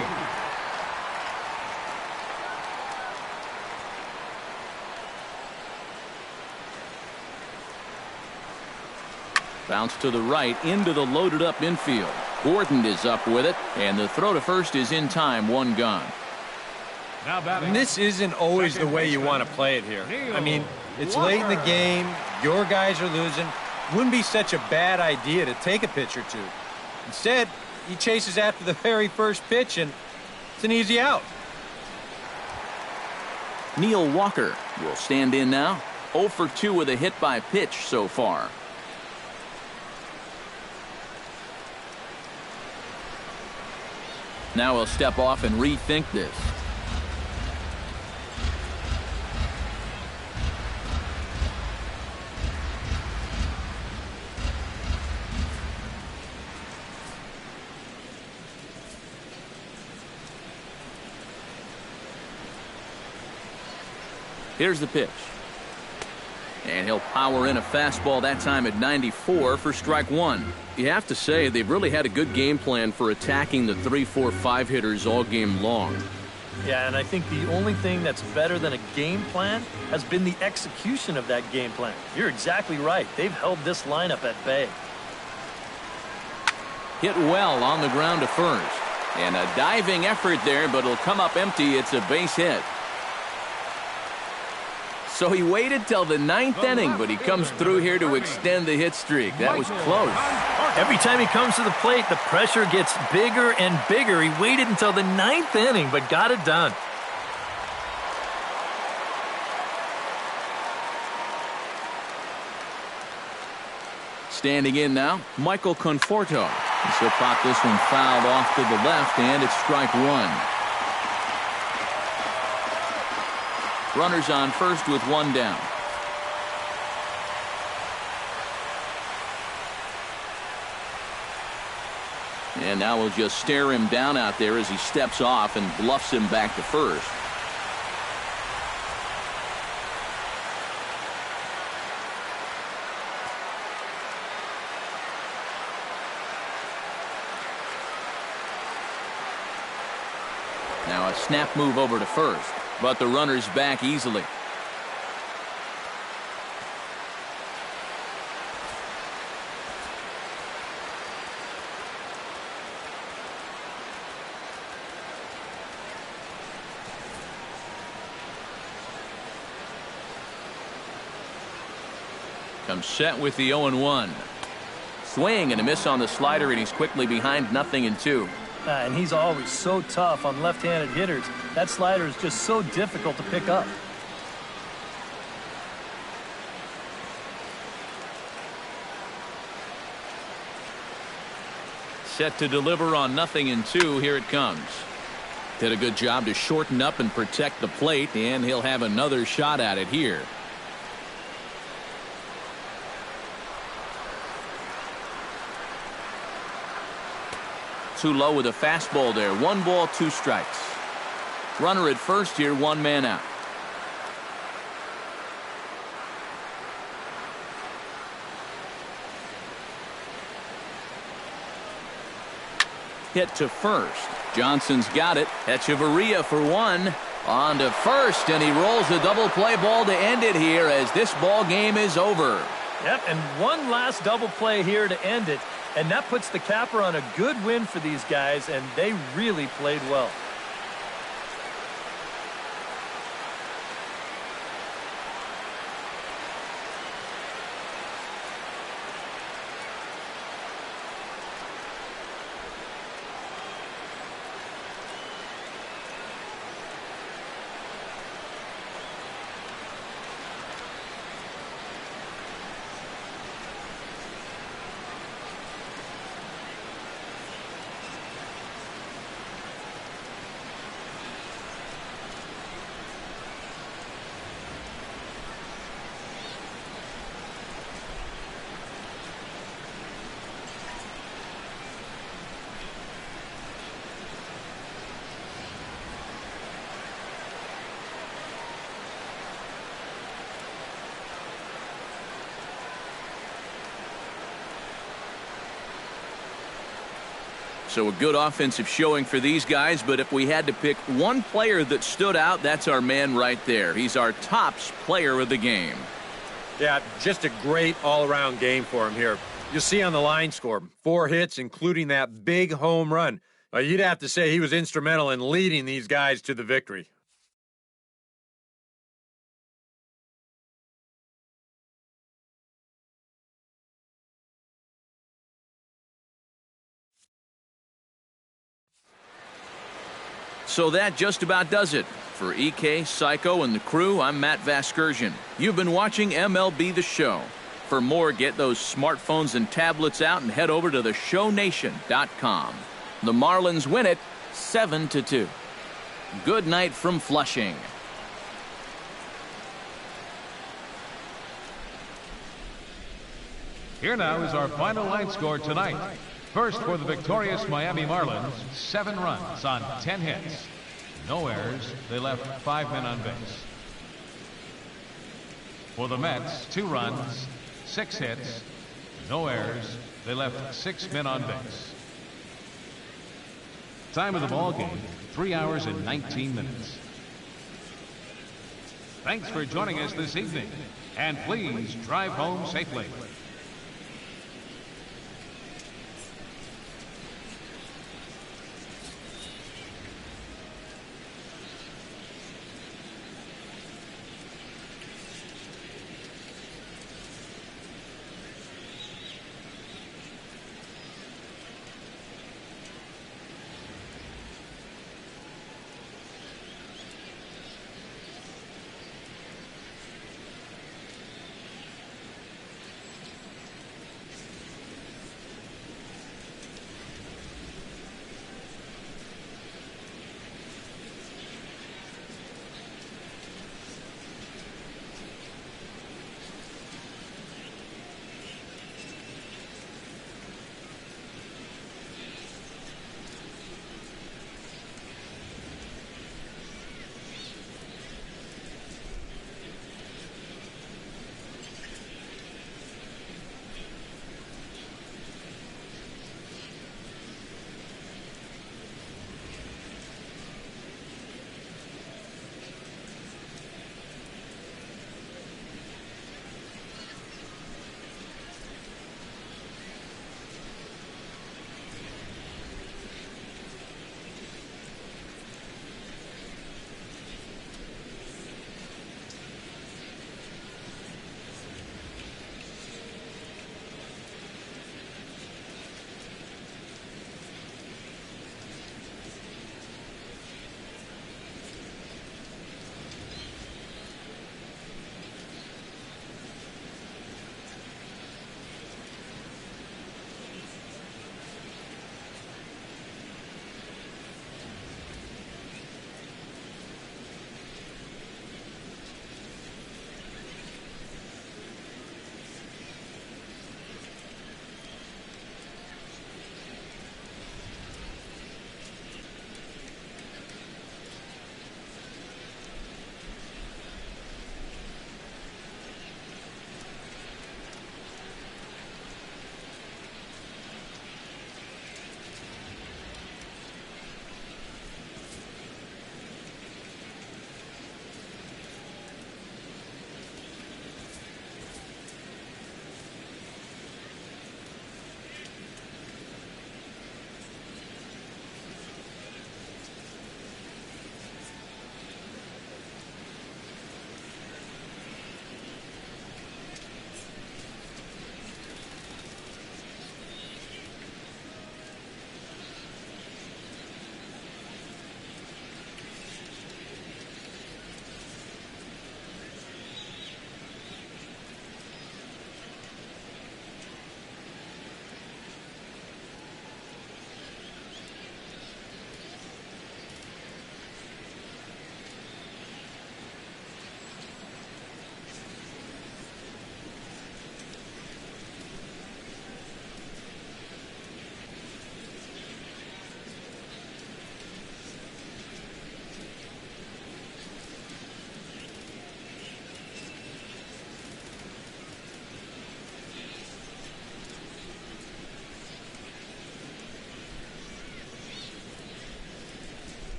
Bounce to the right into the loaded up infield. Gordon is up with it, and the throw to first is in time, one gone. Now batting. And this isn't always the way you want to play it here. I mean, it's late in the game. Your guys are losing. Wouldn't be such a bad idea to take a pitch or two. Instead, he chases after the very first pitch, and it's an easy out. Neil Walker will stand in now. 0 for 2 with a hit by pitch so far. Now he'll step off and rethink this. Here's the pitch. And he'll power in a fastball that time at 94 for strike one. You have to say they've really had a good game plan for attacking the 3, 4, 5 hitters all game long. Yeah, and I think the only thing that's better than a game plan has been the execution of that game plan. You're exactly right. They've held this lineup at bay. Hit well on the ground to first. And a diving effort there, but it'll come up empty. It's a base hit. So he waited till the 9th inning, but he comes through here to extend the hit streak. That was close. Every time he comes to the plate, the pressure gets bigger and bigger. He waited until the 9th inning, but got it done. Standing in now, Michael Conforto. He'll pop this one fouled off to the left, and it's strike one. Runners on first with one down. And now we'll just stare him down out there as he steps off and bluffs him back to first. Now a snap move over to first. But the runner's back easily. Comes set with the 0-1. Swing and a miss on the slider, and he's quickly behind 0-2. And he's always so tough on left-handed hitters. That slider is just so difficult to pick up. Set to deliver on 0-2. Here it comes. Did a good job to shorten up and protect the plate, and he'll have another shot at it here. Too low with a fastball there. 1 ball, 2 strikes. Runner at first here, 1 man out. Hit to first. Johnson's got it. Echeverria for 1. On to first, and he rolls a double play ball to end it here as this ball game is over. Yep, and one last double play here to end it. And that puts the capper on a good win for these guys, and they really played well. So a good offensive showing for these guys, but if we had to pick one player that stood out, that's our man right there. He's our tops player of the game. Yeah, just a great all-around game for him here. You'll see on the line score, 4 hits, including that big home run. You'd have to say he was instrumental in leading these guys to the victory. So that just about does it. For EK, Psycho, and the crew, I'm Matt Vasgersian. You've been watching MLB The Show. For more, get those smartphones and tablets out and head over to theshownation.com. The Marlins win it 7-2. Good night from Flushing. Here now is our final line score tonight. First for the victorious Miami Marlins, 7 runs on 10 hits. No errors. They left 5 men on base. For the Mets, 2 runs, 6 hits. No errors. They left 6 men on base. Time of the ball game, 3 hours and 19 minutes. Thanks for joining us this evening. And please drive home safely.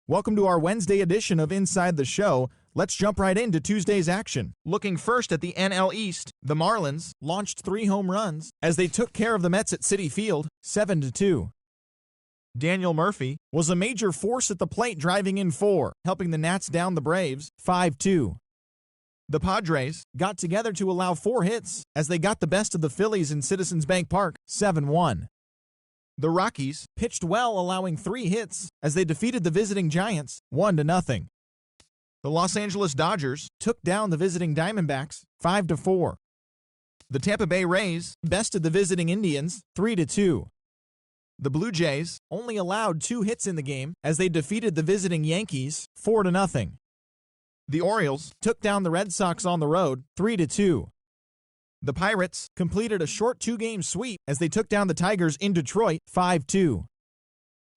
Welcome to our Wednesday edition of Inside the Show. Let's jump right into Tuesday's action. Looking first at the NL East, the Marlins launched 3 home runs as they took care of the Mets at Citi Field, 7-2. Daniel Murphy was a major force at the plate, driving in 4, helping the Nats down the Braves, 5-2. The Padres got together to allow 4 hits as they got the best of the Phillies in Citizens Bank Park, 7-1. The Rockies pitched well, allowing 3 hits as they defeated the visiting Giants 1-0. The Los Angeles Dodgers took down the visiting Diamondbacks 5-4. The Tampa Bay Rays bested the visiting Indians 3-2. The Blue Jays only allowed 2 hits in the game as they defeated the visiting Yankees 4-0. The Orioles took down the Red Sox on the road 3-2. The Pirates completed a short 2-game sweep as they took down the Tigers in Detroit 5-2.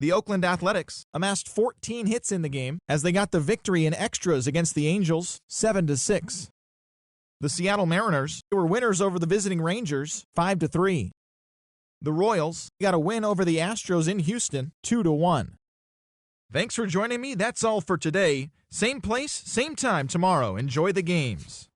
The Oakland Athletics amassed 14 hits in the game as they got the victory in extras against the Angels 7-6. The Seattle Mariners were winners over the visiting Rangers 5-3. The Royals got a win over the Astros in Houston 2-1. Thanks for joining me. That's all for today. Same place, same time tomorrow. Enjoy the games.